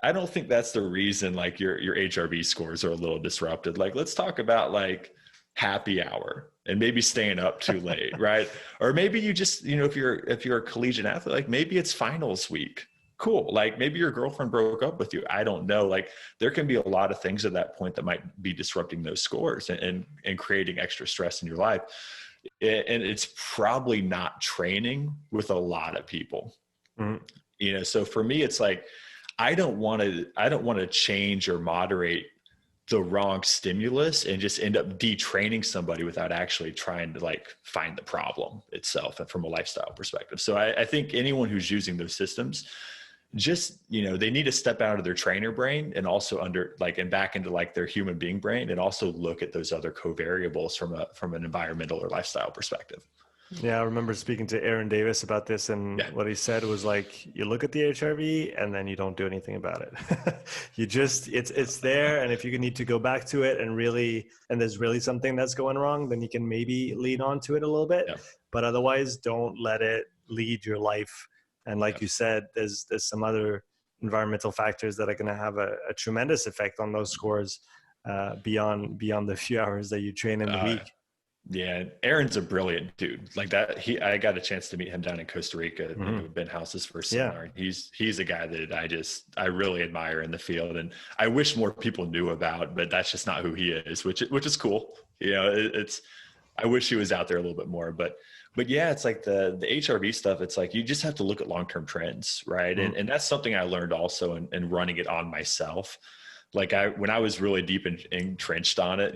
I don't think that's the reason like your HRV scores are a little disrupted. Like, let's talk about like happy hour and maybe staying up too late. Right. Or maybe you just, you know, if you're a collegiate athlete, like maybe it's finals week. Cool. Like maybe your girlfriend broke up with you. I don't know. Like there can be a lot of things at that point that might be disrupting those scores and creating extra stress in your life. And it's probably not training with a lot of people, you know? So for me, it's like, I don't want to change or moderate the wrong stimulus and just end up detraining somebody without actually trying to like find the problem itself and from a lifestyle perspective. So I think anyone who's using those systems, just, you know, they need to step out of their trainer brain and also and back into like their human being brain, and also look at those other covariables from an environmental or lifestyle perspective.
Yeah, I remember speaking to Aaron Davis about this, and what he said was like, you look at the HRV and then you don't do anything about it. You just, it's there. And if you need to go back to it and there's really something that's going wrong, then you can maybe lean onto it a little bit, but otherwise don't let it lead your life. And like you said, there's some other environmental factors that are going to have a tremendous effect on those scores beyond the few hours that you train in the week.
Yeah, Aaron's a brilliant dude. Like that, I got a chance to meet him down in Costa Rica. We've been House's first seminar. He's a guy that I really admire in the field, and I wish more people knew about. But that's just not who he is, which is cool. You know, I wish he was out there a little bit more. But yeah, it's like the HRV stuff. It's like you just have to look at long-term trends, right? And that's something I learned also in running it on myself. like when I was really deep entrenched on it,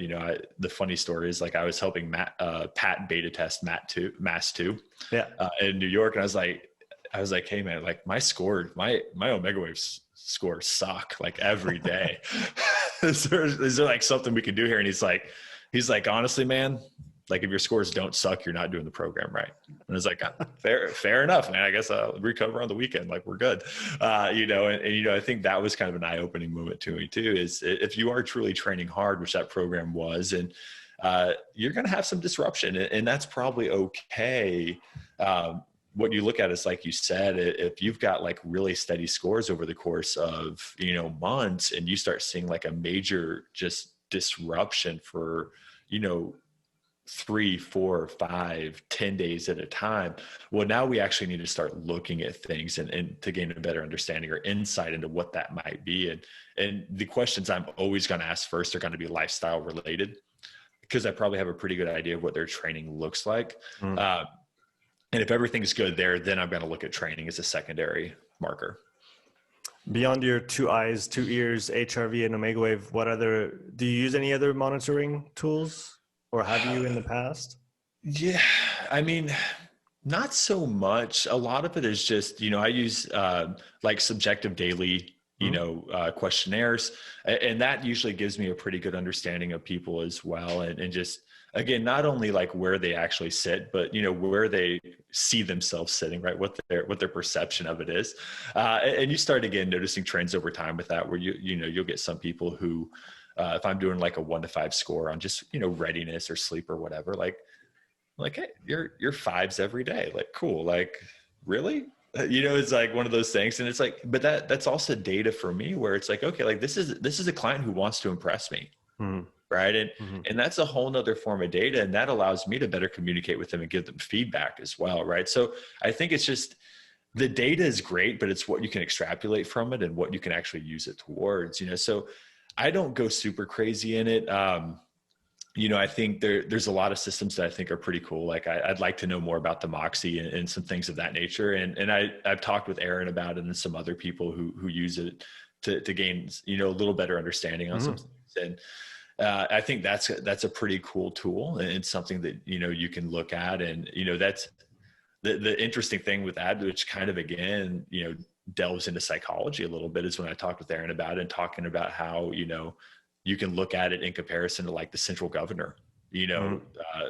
the funny story is like I was helping Pat beta test Mass 2
Yeah.
in New York. And I was like, hey man, like my Omega Waves scores suck like every day. is there like something we can do here? And he's like, honestly, man, like if your scores don't suck, you're not doing the program right. And it's like, fair enough, man. I guess I'll recover on the weekend. Like we're good. And I think that was kind of an eye-opening moment to me too, is if you are truly training hard, which that program was, and you're going to have some disruption, and that's probably okay. What you look at is, like you said, if you've got like really steady scores over the course of, months, and you start seeing like a major just disruption for, 3, 4, 5, 10 days at a time. Well, now we actually need to start looking at things and to gain a better understanding or insight into what that might be. And the questions I'm always going to ask first are going to be lifestyle related, because I probably have a pretty good idea of what their training looks like. And if everything's good there, then I'm going to look at training as a secondary marker.
Beyond your 2 eyes, 2 ears, HRV and Omega Wave, do you use any other monitoring tools, or have you in the past?
Yeah. I mean, not so much. A lot of it is just, I use like subjective daily, questionnaires, and that usually gives me a pretty good understanding of people as well. And just, again, not only like where they actually sit, but, where they see themselves sitting, right? What their perception of it is. And you start again, noticing trends over time with that, where you'll get some people who, if I'm doing like a 1 to 5 score on just, readiness or sleep or whatever, like, hey, you're 5s every day. Like, cool. Like, really? It's like one of those things. And it's like, but that's also data for me where it's like, okay, like this is a client who wants to impress me. Right. And that's a whole nother form of data. And that allows me to better communicate with them and give them feedback as well. Right. So I think it's just, the data is great, but it's what you can extrapolate from it and what you can actually use it towards, so I don't go super crazy in it. I think there's a lot of systems that I think are pretty cool. Like I'd like to know more about the Moxie and some things of that nature. And I've talked with Aaron about it and some other people who use it to gain, a little better understanding on some things. And I think that's a pretty cool tool, and it's something that, you can look at. And, that's the interesting thing with that, which kind of, again, delves into psychology a little bit, is when I talked with Aaron about it, and talking about how, you can look at it in comparison to like the central governor,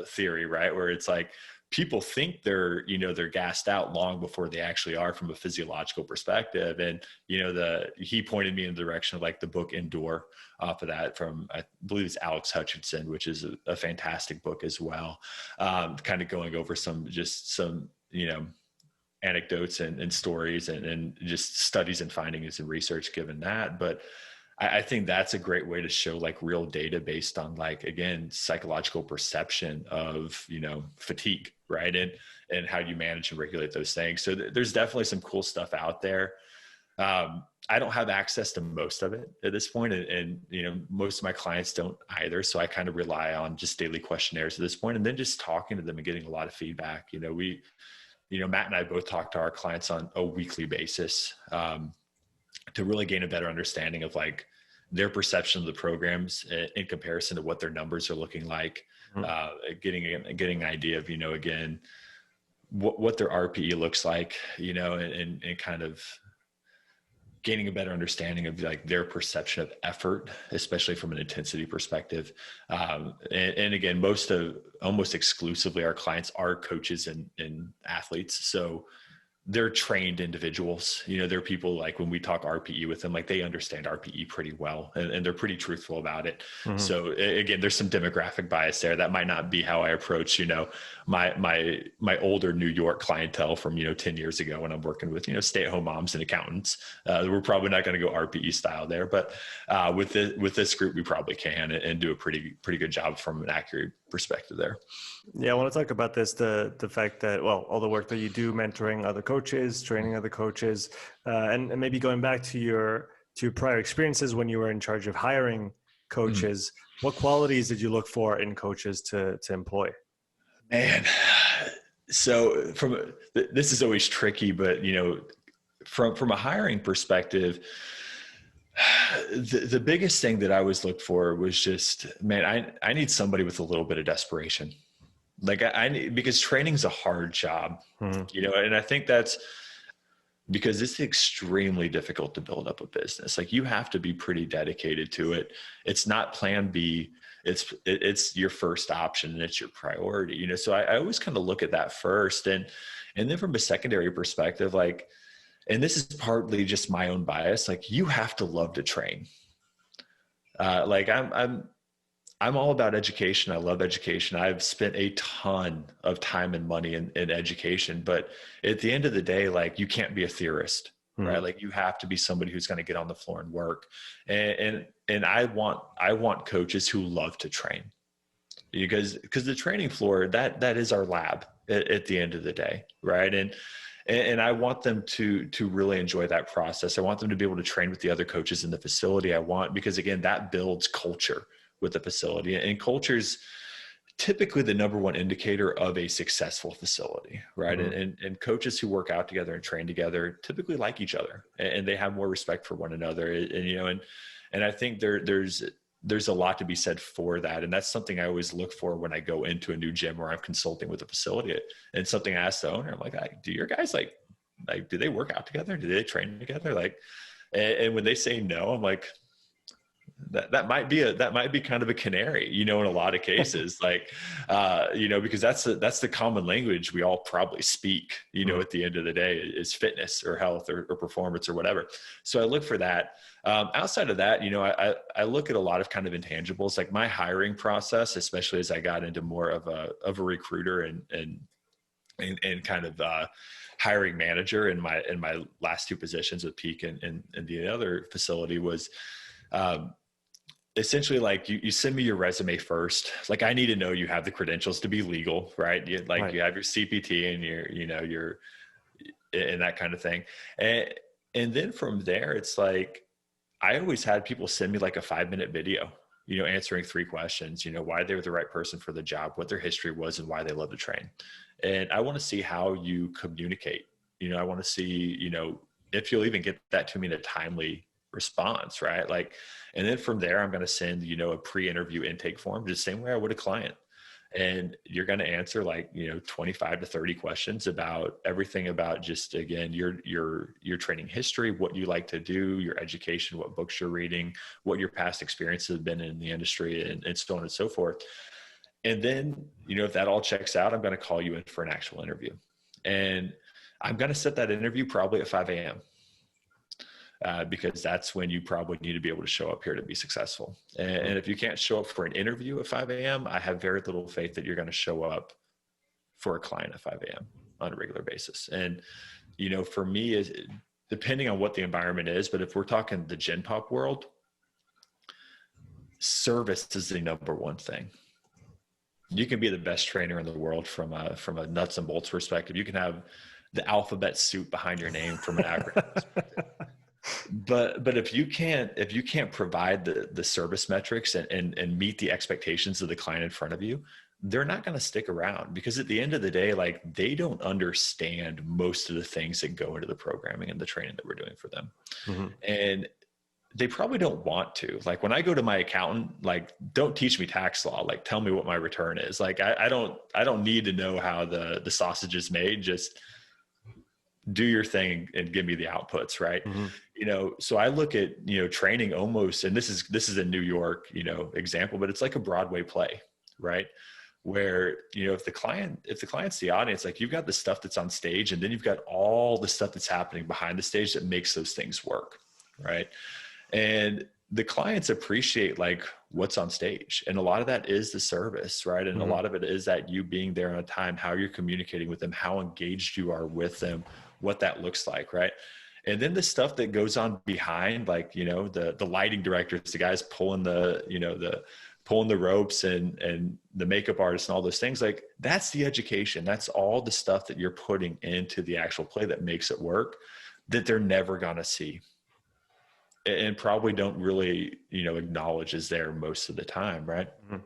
theory, right? Where it's like people think they're gassed out long before they actually are from a physiological perspective. And, he pointed me in the direction of like the book Endure off of that from, I believe it's Alex Hutchinson, which is a fantastic book as well. Kind of going over some anecdotes and stories and just studies and findings and research given that. But I think that's a great way to show like real data based on like, again, psychological perception of, fatigue, right? And how you manage and regulate those things. So there's definitely some cool stuff out there. I don't have access to most of it at this point, and most of my clients don't either. So I kind of rely on just daily questionnaires at this point, and then just talking to them and getting a lot of feedback. Matt and I both talk to our clients on a weekly basis, to really gain a better understanding of like their perception of the programs in comparison to what their numbers are looking like, getting an idea of, again, what their RPE looks like, and kind of gaining a better understanding of like their perception of effort, especially from an intensity perspective. And again, almost exclusively our clients are coaches and athletes. So they're trained individuals. They're people, like when we talk RPE with them, like they understand RPE pretty well, and they're pretty truthful about it. So again, there's some demographic bias there. That might not be how I approach, my older New York clientele from, 10 years ago when I'm working with, stay-at-home moms and accountants. We're probably not going to go RPE style there, but with this group, we probably can and do a pretty good job from an accurate perspective there.
Yeah, I want to talk about this, the fact that, well, all the work that you do mentoring other coaches, training other coaches, and maybe going back to your prior experiences when you were in charge of hiring coaches, what qualities did you look for in coaches to employ?
Man, so this is always tricky, but from a hiring perspective, The biggest thing that I always looked for was just, man, I need somebody with a little bit of desperation. Like I need, because training's a hard job,
Mhm.
and I think that's because it's extremely difficult to build up a business. Like you have to be pretty dedicated to it. It's not plan B. It's your first option and it's your priority, So I always kind of look at that first. And then from a secondary perspective, like, and this is partly just my own bias, like you have to love to train. Like I'm all about education. I love education. I've spent a ton of time and money in education, but at the end of the day, like you can't be a theorist, right?
Mhm.
Like you have to be somebody who's going to get on the floor and work. And I want coaches who love to train because the training floor, that is our lab at the end of the day. Right. And I want them to really enjoy that process. I want them to be able to train with the other coaches in the facility. Because again, that builds culture with the facility, and culture's typically the number one indicator of a successful facility, right?
Mhm.
And coaches who work out together and train together typically like each other, and they have more respect for one another. And I think there's a lot to be said for that. And that's something I always look for when I go into a new gym or I'm consulting with a facility, and something I ask the owner, I'm like, do your guys like, do they work out together? Do they train together? Like, and when they say no, I'm like, that might be kind of a canary, in a lot of cases, like, because that's the common language we all probably speak,
Mhm.
at the end of the day is fitness or health or performance or whatever. So I look for that. Outside of that, I look at a lot of kind of intangibles, like my hiring process, especially as I got into more of a recruiter and kind of, hiring manager in my last two positions with Peak and the other facility was, um, essentially like you send me your resume first. Like I need to know you have the credentials to be legal, right? Like
Right.
you have your CPT and your and that kind of thing. And, and then from there, it's like, I always had people send me like a 5-minute video, answering 3 questions, why they were the right person for the job, what their history was, and why they love to train. And I want to see how you communicate. I want to see, if you'll even get that to me in a timely response, right? Like, and then from there, I'm going to send, a pre-interview intake form, just the same way I would a client. And you're going to answer like 25 to 30 questions about everything about just, again, your training history, what you like to do, your education, what books you're reading, what your past experiences have been in the industry, and so on and so forth. And then, if that all checks out, I'm going to call you in for an actual interview. And I'm going to set that interview probably at 5 a.m. Because that's when you probably need to be able to show up here to be successful.
Mhm.
And if you can't show up for an interview at 5 a.m., I have very little faith that you're going to show up for a client at 5 a.m. on a regular basis. And, for me, is depending on what the environment is, but if we're talking the Gen Pop world, service is the number one thing. You can be the best trainer in the world from a nuts and bolts perspective. You can have the alphabet soup behind your name from an acronym perspective. But if you can't provide the service metrics and meet the expectations of the client in front of you, they're not going to stick around, because at the end of the day, like, they don't understand most of the things that go into the programming and the training that we're doing for them.
Mhm.
And they probably don't want to. Like, when I go to my accountant, like, don't teach me tax law, like, tell me what my return is. Like, I don't need to know how the sausage is made. Just do your thing and give me the outputs, right?
Mhm.
So I look at, training almost, and this is a New York, example, but it's like a Broadway play, right? Where, if the client's the audience, like, you've got the stuff that's on stage, and then you've got all the stuff that's happening behind the stage that makes those things work, right? And the clients appreciate like what's on stage, and a lot of that is the service, right? And a
Mhm.
lot of it is that you being there on time, how you're communicating with them, how engaged you are with them, what that looks like, right? And then the stuff that goes on behind, like, the lighting directors, the guys pulling the ropes, and the makeup artists and all those things, like, that's the education. That's all the stuff that you're putting into the actual play that makes it work, that they're never gonna see, and probably don't really, acknowledge is there most of the time, right?
Mhm.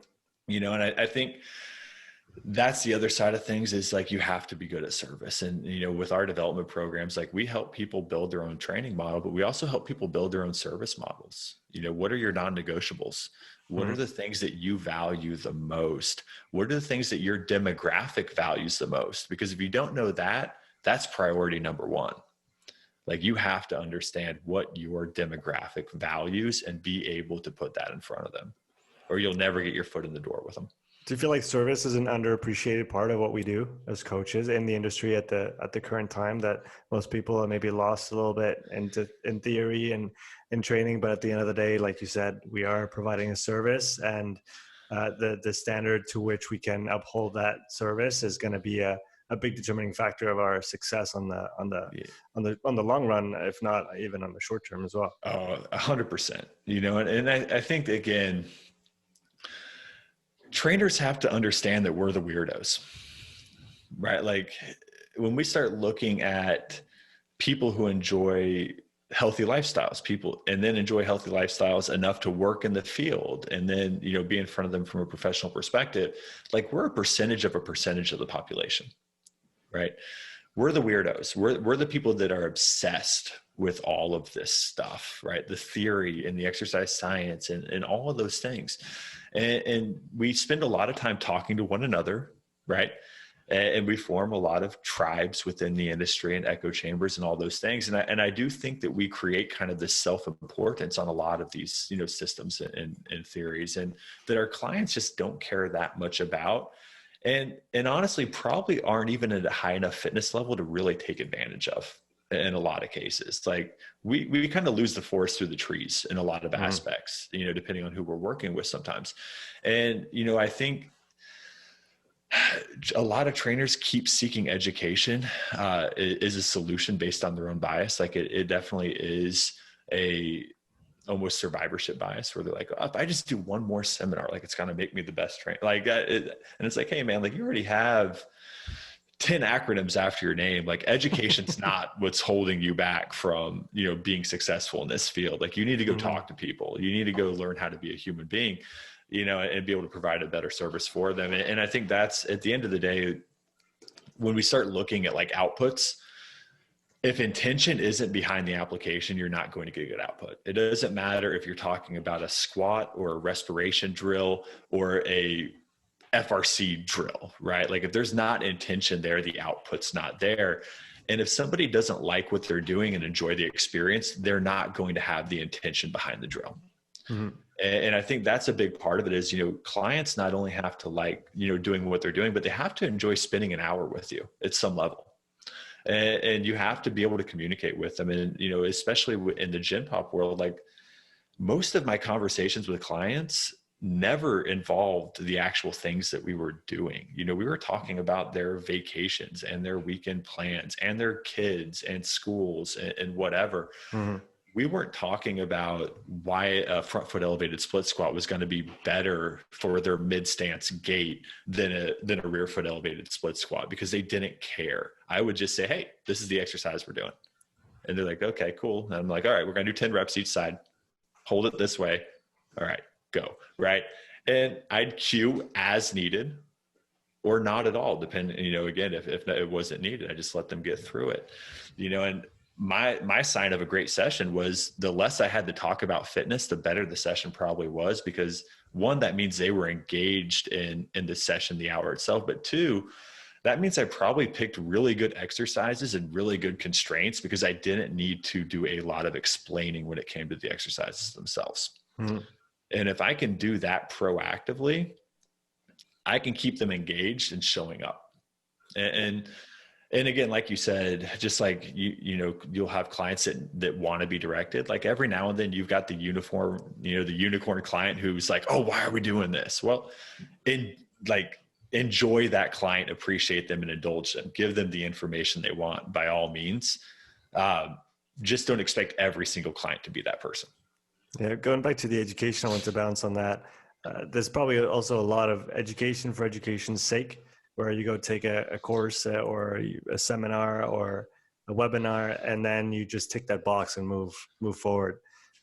And I think that's the other side of things, is like, you have to be good at service. And, with our development programs, like, we help people build their own training model, but we also help people build their own service models. What are your non-negotiables? What are
Mhm.
the things that you value the most? What are the things that your demographic values the most? Because if you don't know that, that's priority number one. Like, you have to understand what your demographic values and be able to put that in front of them, or you'll never get your foot in the door with them.
Do you feel like service is an underappreciated part of what we do as coaches in the industry at the current time, that most people are maybe lost a little bit in theory and in training, but at the end of the day, like you said, we are providing a service, and the standard to which we can uphold that service is going to be a big determining factor of our success
Yeah.
on the long run, if not even on the short term as well.
Oh, 100%. And I think, again, trainers have to understand that we're the weirdos, right? Like, when we start looking at people who enjoy healthy lifestyles, and then enjoy healthy lifestyles enough to work in the field, and then, be in front of them from a professional perspective, like, we're a percentage of the population, right? We're the weirdos. We're the people that are obsessed with all of this stuff, right? The theory and the exercise science and all of those things. And we spend a lot of time talking to one another, right? And we form a lot of tribes within the industry and echo chambers and all those things. And I do think that we create kind of this self-importance on a lot of these, systems and theories, and that our clients just don't care that much about. And honestly, probably aren't even at a high enough fitness level to really take advantage of in a lot of cases. Like, we kind of lose the forest through the trees in a lot of
Mhm.
aspects, depending on who we're working with sometimes. And, I think a lot of trainers keep seeking education is a solution based on their own bias. Like, it definitely is a almost survivorship bias, where they're like, oh, if I just do one more seminar, like, it's going to make me the best trainer. Like, and it's like, hey man, like, you already have 10 acronyms after your name. Like, education's not what's holding you back from, being successful in this field. Like, you need to go
Mhm.
talk to people. You need to go learn how to be a human being, and be able to provide a better service for them. And I think that's, at the end of the day, when we start looking at like outputs, if intention isn't behind the application, you're not going to get good output. It doesn't matter if you're talking about a squat or a respiration drill or a FRC drill, right? Like, if there's not intention there, the output's not there. And if somebody doesn't like what they're doing and enjoy the experience, they're not going to have the intention behind the drill.
Mhm.
And I think that's a big part of it, is, clients not only have to like, doing what they're doing, but they have to enjoy spending an hour with you at some level. And you have to be able to communicate with them. And, especially in the Gen Pop world, like, most of my conversations with clients never involved the actual things that we were doing. We were talking about their vacations and their weekend plans and their kids and schools and whatever.
Mhm.
We weren't talking about why a front foot elevated split squat was going to be better for their mid stance gait than a rear foot elevated split squat, because they didn't care. I would just say, hey, this is the exercise we're doing. And they're like, okay, cool. And I'm like, all right, we're going to do 10 reps each side. Hold it this way. All right, go. Right. And I'd cue as needed or not at all, depending, again, if it wasn't needed, I just let them get through it, and my sign of a great session was, the less I had to talk about fitness, the better the session probably was, because one, that means they were engaged in the session, the hour itself, but two, that means I probably picked really good exercises and really good constraints, because I didn't need to do a lot of explaining when it came to the exercises themselves.
Mhm.
And if I can do that proactively, I can keep them engaged and showing up. And again, like you said, just like you'll have clients that want to be directed. Like, every now and then you've got the the unicorn client who's like, oh, why are we doing this? Well, in like, enjoy that client, appreciate them, and indulge them. Give them the information they want by all means. Um, just don't expect every single client to be that person.
Yeah, going back to the education, I want to bounce on that. There's probably also a lot of education for education's sake, where you go take a course or a seminar or a webinar, and then you just tick that box and move forward.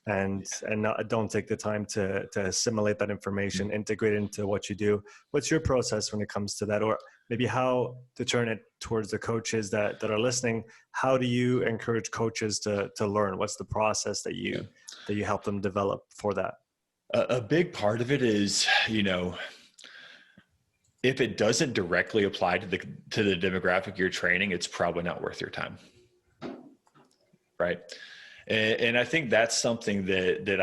and not, don't take the time to assimilate that information, integrate it into what you do. What's your process when it comes to that? Or maybe how to turn it towards the coaches that are listening? How do you encourage coaches to learn? What's the process that you help them develop for that?
A big part of it is, if it doesn't directly apply to the demographic you're training, it's probably not worth your time. Right. And I think that's something that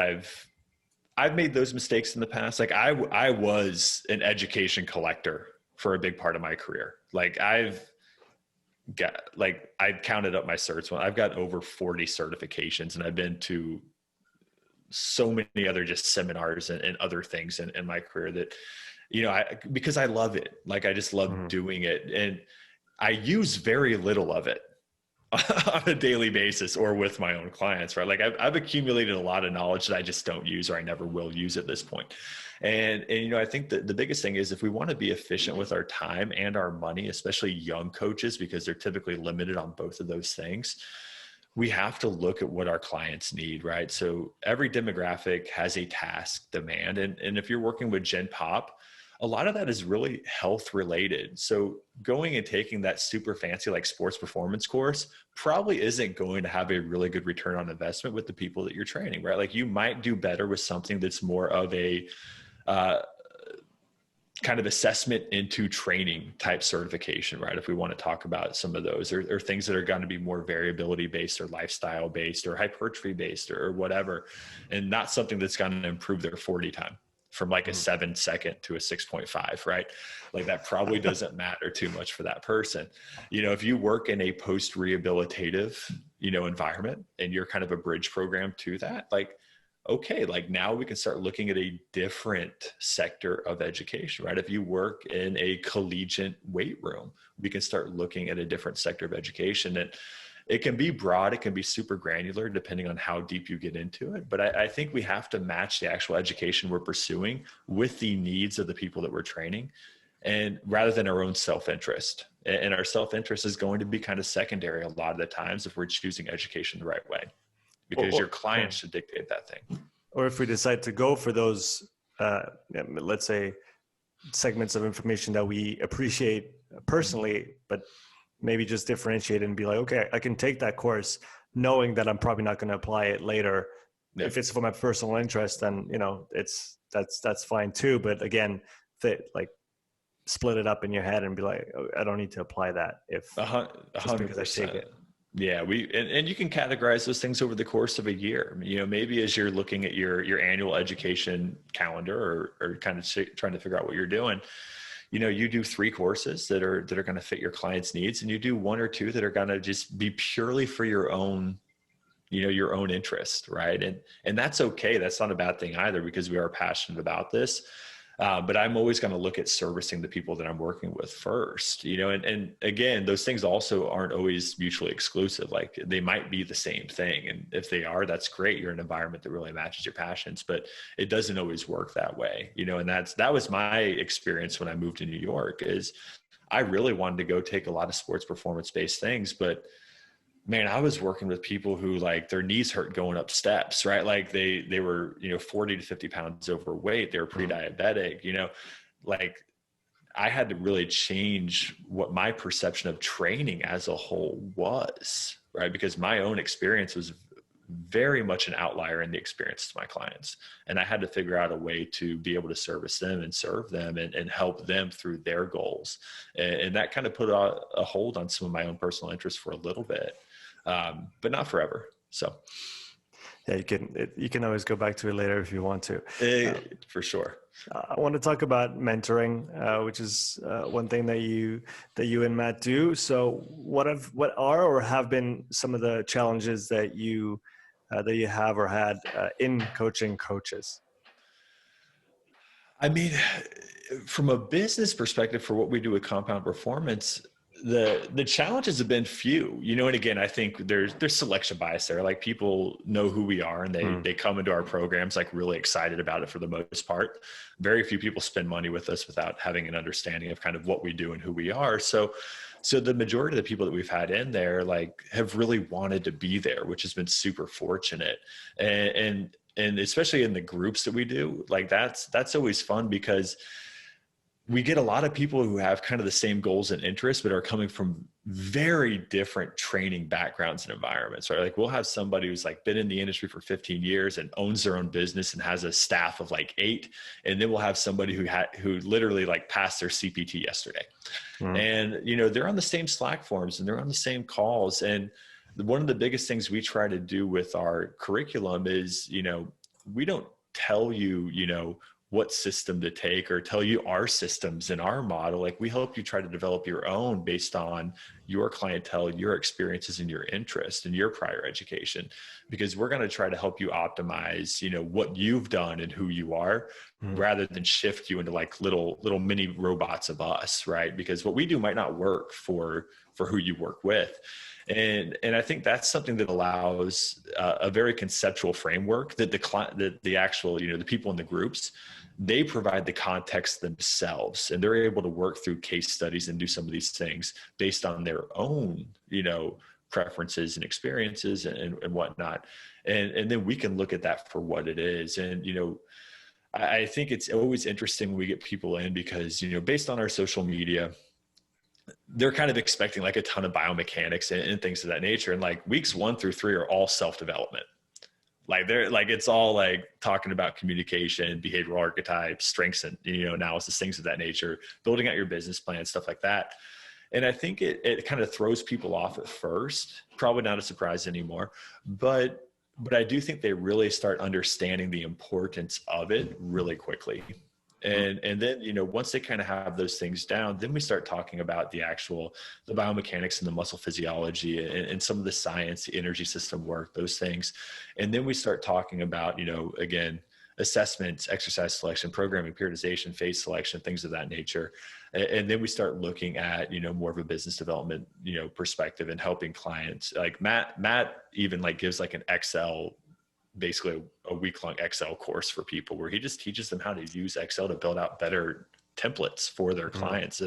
I've made those mistakes in the past. Like I was an education collector for a big part of my career. Like I've counted up my certs. I've got over 40 certifications, and I've been to so many other just seminars and other things in my career that, because I love it. Like I just love doing it. And I use very little of it on a daily basis or with my own clients, right? Like I've accumulated a lot of knowledge that I just don't use, or I never will use at this point. And I think that the biggest thing is, if we want to be efficient with our time and our money, especially young coaches, because they're typically limited on both of those things, we have to look at what our clients need, right? So every demographic has a task demand. And if you're working with Gen Pop, a lot of that is really health related. So going and taking that super fancy like sports performance course probably isn't going to have a really good return on investment with the people that you're training, right? Like you might do better with something that's more of a kind of assessment into training type certification, right? If we want to talk about some of those, or things that are going to be more variability based or lifestyle based or hypertrophy based or whatever, and not something that's going to improve their 40 time from like a 7-second to a 6.5, right? Like that probably doesn't matter too much for that person. If you work in a post rehabilitative, environment, and you're kind of a bridge program to that, like, okay, like now we can start looking at a different sector of education, right? If you work in a collegiate weight room, we can start looking at a different sector of education. And it can be broad, it can be super granular depending on how deep you get into it. But I think we have to match the actual education we're pursuing with the needs of the people that we're training, and rather than our own self-interest. And our self-interest is going to be kind of secondary a lot of the times if we're choosing education the right way, because your client should dictate that thing.
Or if we decide to go for those, let's say, segments of information that we appreciate personally, but maybe just differentiate and be like, okay, I can take that course knowing that I'm probably not going to apply it later. Yeah. If it's for my personal interest, then, that's fine too. But again, split it up in your head and be like, oh, I don't need to apply that if 100%. Because I take it.
Yeah, and you can categorize those things over the course of a year. Maybe as you're looking at your annual education calendar or kind of trying to figure out what you're doing, you do 3 courses that are going to fit your client's needs, and you do 1 or 2 that are going to just be purely for your own, your own interest, right? And that's okay. That's not a bad thing either, because we are passionate about this. But I'm always going to look at servicing the people that I'm working with first, and again, those things also aren't always mutually exclusive. Like they might be the same thing. And if they are, that's great. You're in an environment that really matches your passions, but it doesn't always work that way, and that was my experience when I moved to New York. Is I really wanted to go take a lot of sports performance based things, but man, I was working with people who like their knees hurt going up steps, right? Like they were, 40 to 50 pounds overweight. They were pre-diabetic, like I had to really change what my perception of training as a whole was, right? Because my own experience was very much an outlier in the experience of my clients. And I had to figure out a way to be able to service them and serve them and help them through their goals. And that kind of put a hold on some of my own personal interests for a little bit. But not forever. So
yeah, you can always go back to it later if you want to.
For sure.
I want to talk about mentoring, which is one thing that you and Matt do. So what are or have been some of the challenges that you have or had in coaching coaches?
I mean, from a business perspective, for what we do with Compound Performance, the challenges have been few, and again, I think there's selection bias there. Like people know who we are and they come into our programs like really excited about it for the most part. Very few people spend money with us without having an understanding of kind of what we do and who we are. So So the majority of the people that we've had in there, like, have really wanted to be there, which has been super fortunate. And especially in the groups that we do, like, that's always fun, because we get a lot of people who have kind of the same goals and interests, but are coming from very different training backgrounds and environments, right? Like, we'll have somebody who's like been in the industry for 15 years and owns their own business and has a staff of like 8. And then we'll have somebody who literally like passed their CPT yesterday.
Mm-hmm.
And, they're on the same Slack forums and they're on the same calls. And one of the biggest things we try to do with our curriculum is, we don't tell you, what system to take or tell you our systems and our model. Like, we help you try to develop your own based on your clientele, your experiences, and your interest and your prior education, because we're going to try to help you optimize, what you've done and who you are, rather than shift you into like little mini robots of us. Right. Because what we do might not work for who you work with. And I think that's something that allows a very conceptual framework that the actual, the people in the groups, they provide the context themselves, and they're able to work through case studies and do some of these things based on their own, preferences and experiences and whatnot. And then we can look at that for what it is. And, I think it's always interesting when we get people in, because, based on our social media, they're kind of expecting like a ton of biomechanics and things of that nature. And like weeks 1 through 3 are all self-development. Like it's all like talking about communication, behavioral archetypes, strengths, and, analysis, things of that nature, building out your business plan, stuff like that. And I think it kind of throws people off at first, probably not a surprise anymore, but I do think they really start understanding the importance of it really quickly. And then, once they kind of have those things down, then we start talking about the biomechanics and the muscle physiology and some of the science, the energy system work, those things. And then we start talking about, again, assessments, exercise selection, programming, periodization, phase selection, things of that nature. And then we start looking at, more of a business development, perspective, and helping clients. Like Matt even like gives like an Excel, basically a week-long Excel course for people, where he just teaches them how to use Excel to build out better templates for their clients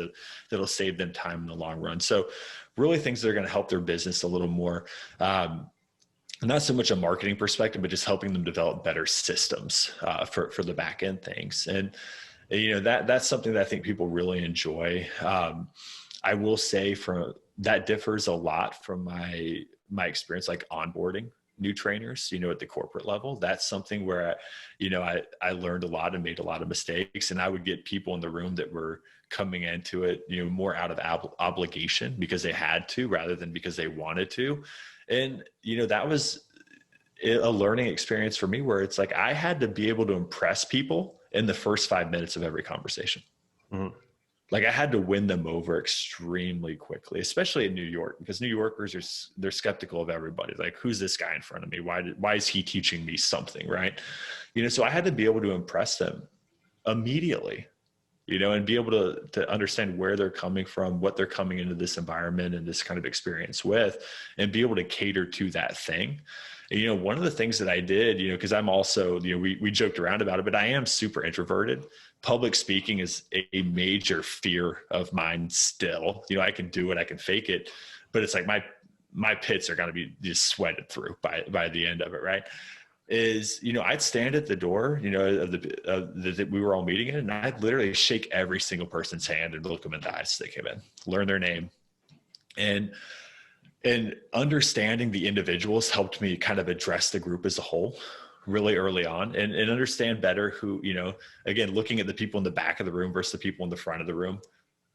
that'll save them time in the long run. So really things that are going to help their business a little more, not so much a marketing perspective, but just helping them develop better systems for the back end things. And, that's something that I think people really enjoy. I will say that differs a lot from my experience, like onboarding new trainers, at the corporate level. That's something where, I learned a lot and made a lot of mistakes, and I would get people in the room that were coming into it, more out of obligation because they had to, rather than because they wanted to. And, that was a learning experience for me, where it's like, I had to be able to impress people in the first 5 minutes of every conversation. Mm-hmm. Like, I had to win them over extremely quickly, especially in New York, because New Yorkers they're skeptical of everybody. Like, who's this guy in front of me? Why is he teaching me something? Right. So I had to be able to impress them immediately, and be able to understand where they're coming from, what they're coming into this environment and this kind of experience with, and be able to cater to that thing. And, one of the things that I did, because I'm also, we joked around about it, but I am super introverted. Public speaking is a major fear of mine still. I can do it, I can fake it, but it's like my pits are going to be just sweated through by the end of it. Right. I'd stand at the door, that we were all meeting in, and I'd literally shake every single person's hand and look them in the eyes as they came in, learn their name. And understanding the individuals helped me kind of address the group as a whole really early on, and understand better who, again, looking at the people in the back of the room versus the people in the front of the room.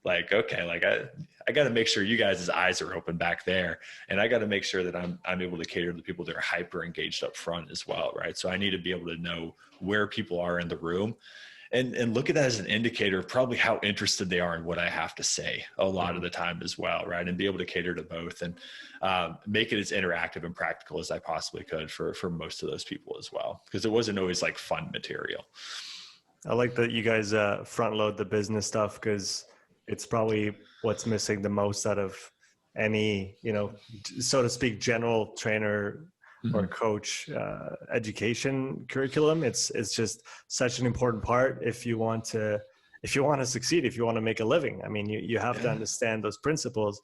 Like, okay, like I got to make sure you guys' eyes are open back there. And I got to make sure that I'm able to cater to the people that are hyper engaged up front as well. Right. So I need to be able to know where people are in the room, and look at that as an indicator of probably how interested they are in what I have to say a lot of the time as well. Right. And be able to cater to both, and make it as interactive and practical as I possibly could for most of those people as well. Because it wasn't always like fun material.
I like that you guys front load the business stuff, because it's probably what's missing the most out of any, so to speak, general trainer or coach education curriculum. It's just such an important part if you want to if you want to succeed, if you want to make a living, I mean, you have to understand those principles.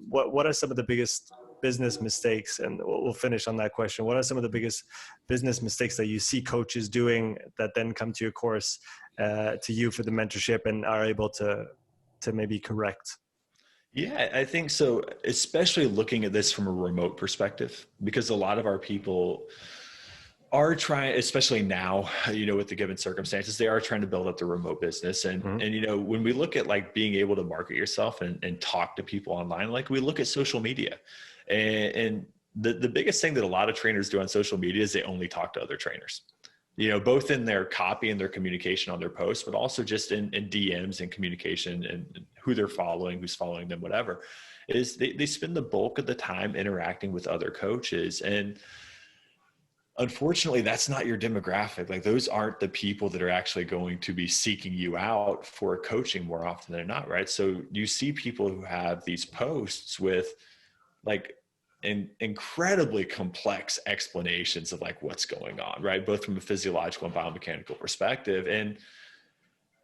What are some of the biggest business mistakes, and we'll finish on that question. What are some of the biggest business mistakes that you see coaches doing that then come to your course, to you for the mentorship and are able to maybe correct?
Yeah, I think so, especially looking at this from a remote perspective, because a lot of our people are trying, especially now, with the given circumstances, they are trying to build up the remote business. And when we look at like being able to market yourself and talk to people online, like we look at social media, and the biggest thing that a lot of trainers do on social media is they only talk to other trainers, both in their copy and their communication on their posts, but also just in DMs and communication and who they're following, who's following them, whatever. Is they spend the bulk of the time interacting with other coaches. And unfortunately, that's not your demographic. Like those aren't the people that are actually going to be seeking you out for coaching more often than not, right? So you see people who have these posts with like incredibly complex explanations of like what's going on, right? Both from a physiological and biomechanical perspective. And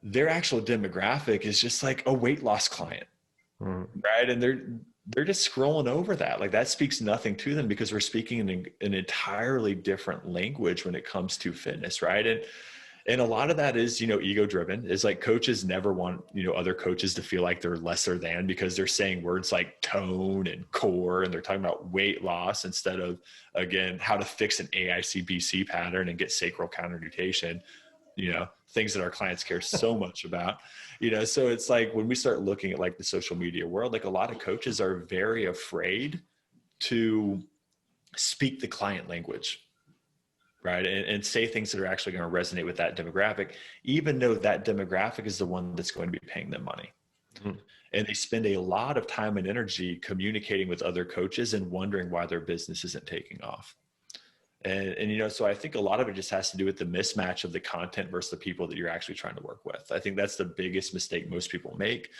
their actual demographic is just like a weight loss client, right? And they're just scrolling over that. Like that speaks nothing to them because we're speaking in an entirely different language when it comes to fitness, right? And a lot of that is, ego driven. Is like coaches never want, other coaches to feel like they're lesser than because they're saying words like tone and core, and they're talking about weight loss instead of, again, how to fix an AICBC pattern and get sacral counter nutation, things that our clients care so much about, so it's like when we start looking at like the social media world, like a lot of coaches are very afraid to speak the client language, right? And say things that are actually going to resonate with that demographic, even though that demographic is the one that's going to be paying them money. Mm-hmm. And they spend a lot of time and energy communicating with other coaches and wondering why their business isn't taking off. And so I think a lot of it just has to do with the mismatch of the content versus the people that you're actually trying to work with. I think that's the biggest mistake most people make.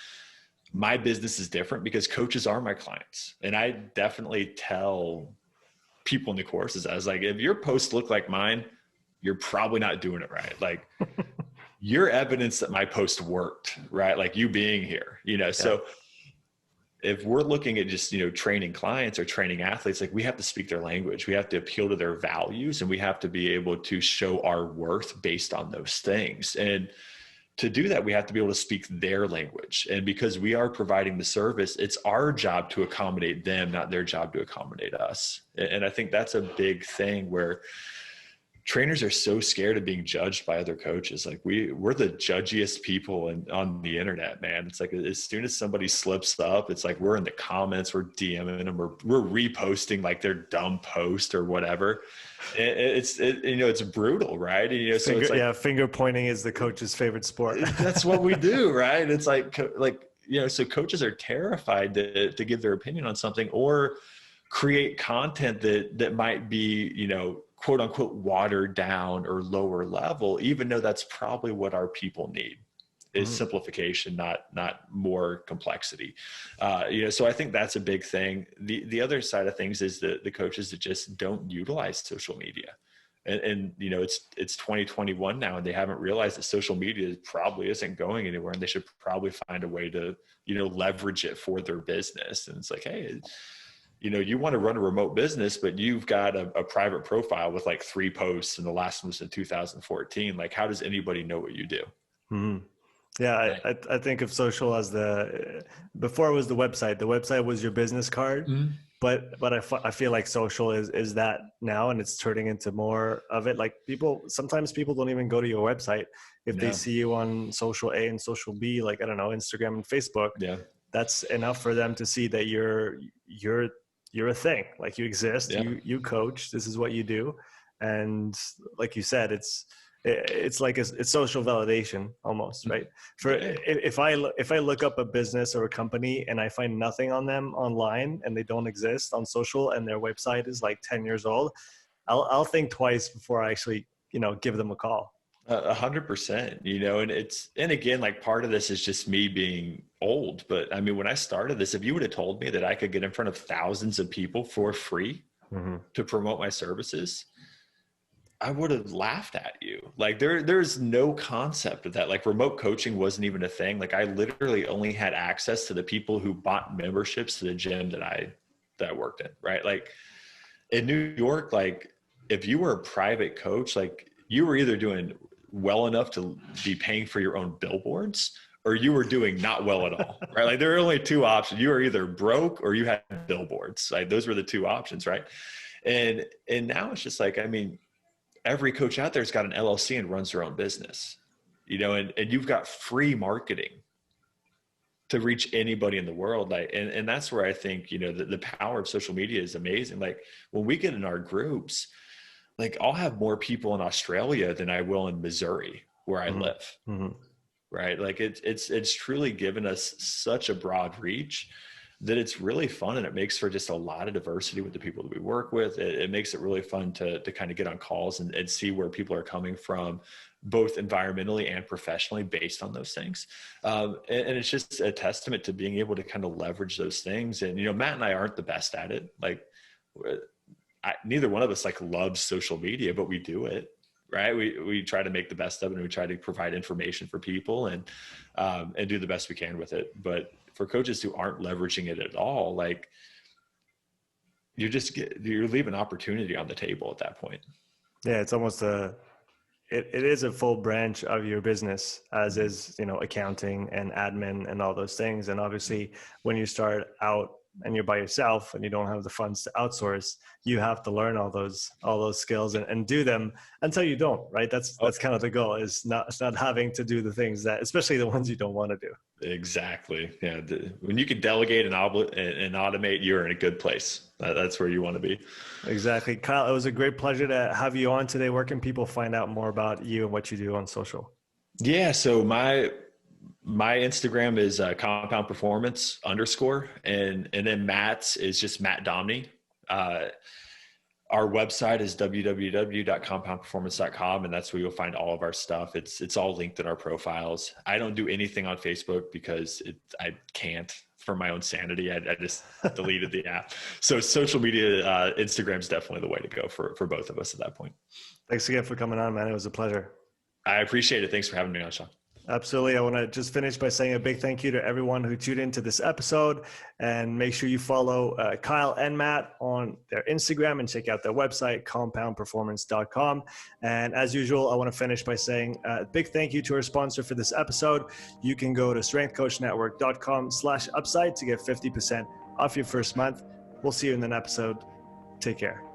My business is different because coaches are my clients. And I definitely tell people in the courses, I was like, if your posts look like mine, you're probably not doing it right. Like you're evidence that my post worked, right? Like you being here, so if we're looking at just, training clients or training athletes, like we have to speak their language. We have to appeal to their values, and we have to be able to show our worth based on those things. And to do that, we have to be able to speak their language. And because we are providing the service, it's our job to accommodate them, not their job to accommodate us. And I think that's a big thing where trainers are so scared of being judged by other coaches. Like we're the judgiest people on the internet, man. It's like as soon as somebody slips up, it's like we're in the comments, we're DMing them, we're reposting like their dumb post or whatever. It's brutal, right? And, so it's like,
finger pointing is the coach's favorite sport.
That's what we do, right? It's like so coaches are terrified to give their opinion on something or create content that might be, quote unquote, watered down or lower level, even though that's probably what our people need is simplification, not more complexity. So I think that's a big thing. The other side of things is the coaches that just don't utilize social media. And it's 2021 now, and they haven't realized that social media probably isn't going anywhere, and they should probably find a way to, leverage it for their business. And it's like, hey, you want to run a remote business, but you've got a private profile with like 3 posts, and the last one was in 2014. Like, how does anybody know what you do?
Mm-hmm. Yeah, I think of social as before it was the website. The website was your business card, but I feel like social is that now, and it's turning into more of it. Like sometimes people don't even go to your website if they see you on social A and social B, like I don't know, Instagram and Facebook.
Yeah,
that's enough for them to see that you're a thing, like you exist, you coach, this is what you do. And like you said, it's like it's social validation almost, right? If I look up a business or a company and I find nothing on them online and they don't exist on social and their website is like 10 years old, I'll think twice before I actually, give them a call.
100%, and again, like part of this is just me being old, but I mean, when I started this, if you would have told me that I could get in front of thousands of people for free to promote my services, I would have laughed at you. Like there's no concept of that. Like remote coaching wasn't even a thing. Like I literally only had access to the people who bought memberships to the gym that I worked in, right? Like in New York, like if you were a private coach, like you were either doing well enough to be paying for your own billboards or you were doing not well at all, right? Like there are only two options. You were either broke or you had billboards. Like those were the two options, right? And now it's just like, I mean, every coach out there's got an LLC and runs their own business, you know, and you've got free marketing to reach anybody in the world. Like, and that's where I think, you know, the power of social media is amazing. Like when we get in our groups, like I'll have more people in Australia than I will in Missouri where I live. Right. Like it's truly given us such a broad reach that it's really fun, and it makes for just a lot of diversity with the people that we work with. It makes it really fun to kind of get on calls and see where people are coming from, both environmentally and professionally based on those things. And it's just a testament to being able to kind of leverage those things. And, you know, Matt and I aren't the best at it. Like neither one of us like loves social media, but we do it. Right. We try to make the best of it, and we try to provide information for people and do the best we can with it. But for coaches who aren't leveraging it at all, like you're leaving opportunity on the table at that point.
Yeah. It's almost it is a full branch of your business, as is, you know, accounting and admin and all those things. And obviously when you start out and you're by yourself and you don't have the funds to outsource, you have to learn all those skills and do them until you don't, right? That's kind of the goal, is not having to do the things that, especially the ones you don't want to do.
Exactly. Yeah. When you can delegate and automate, you're in a good place. That's where you want to be.
Exactly. Kyle, it was a great pleasure to have you on today. Where can people find out more about you and what you do on social?
Yeah. So my Instagram is compound performance _ and then Matt's is just Matt Domney. Our website is www.compoundperformance.com, and that's where you'll find all of our stuff. It's all linked in our profiles. I don't do anything on Facebook because I can't, for my own sanity. I just deleted the app. So social media, Instagram is definitely the way to go for both of us at that point.
Thanks again for coming on, man. It was a pleasure.
I appreciate it. Thanks for having me on, Sean.
Absolutely. I want to just finish by saying a big thank you to everyone who tuned into this episode, and make sure you follow Kyle and Matt on their Instagram and check out their website, compoundperformance.com. And as usual, I want to finish by saying a big thank you to our sponsor for this episode. You can go to strengthcoachnetwork.com/upside to get 50% off your first month. We'll see you in the next episode. Take care.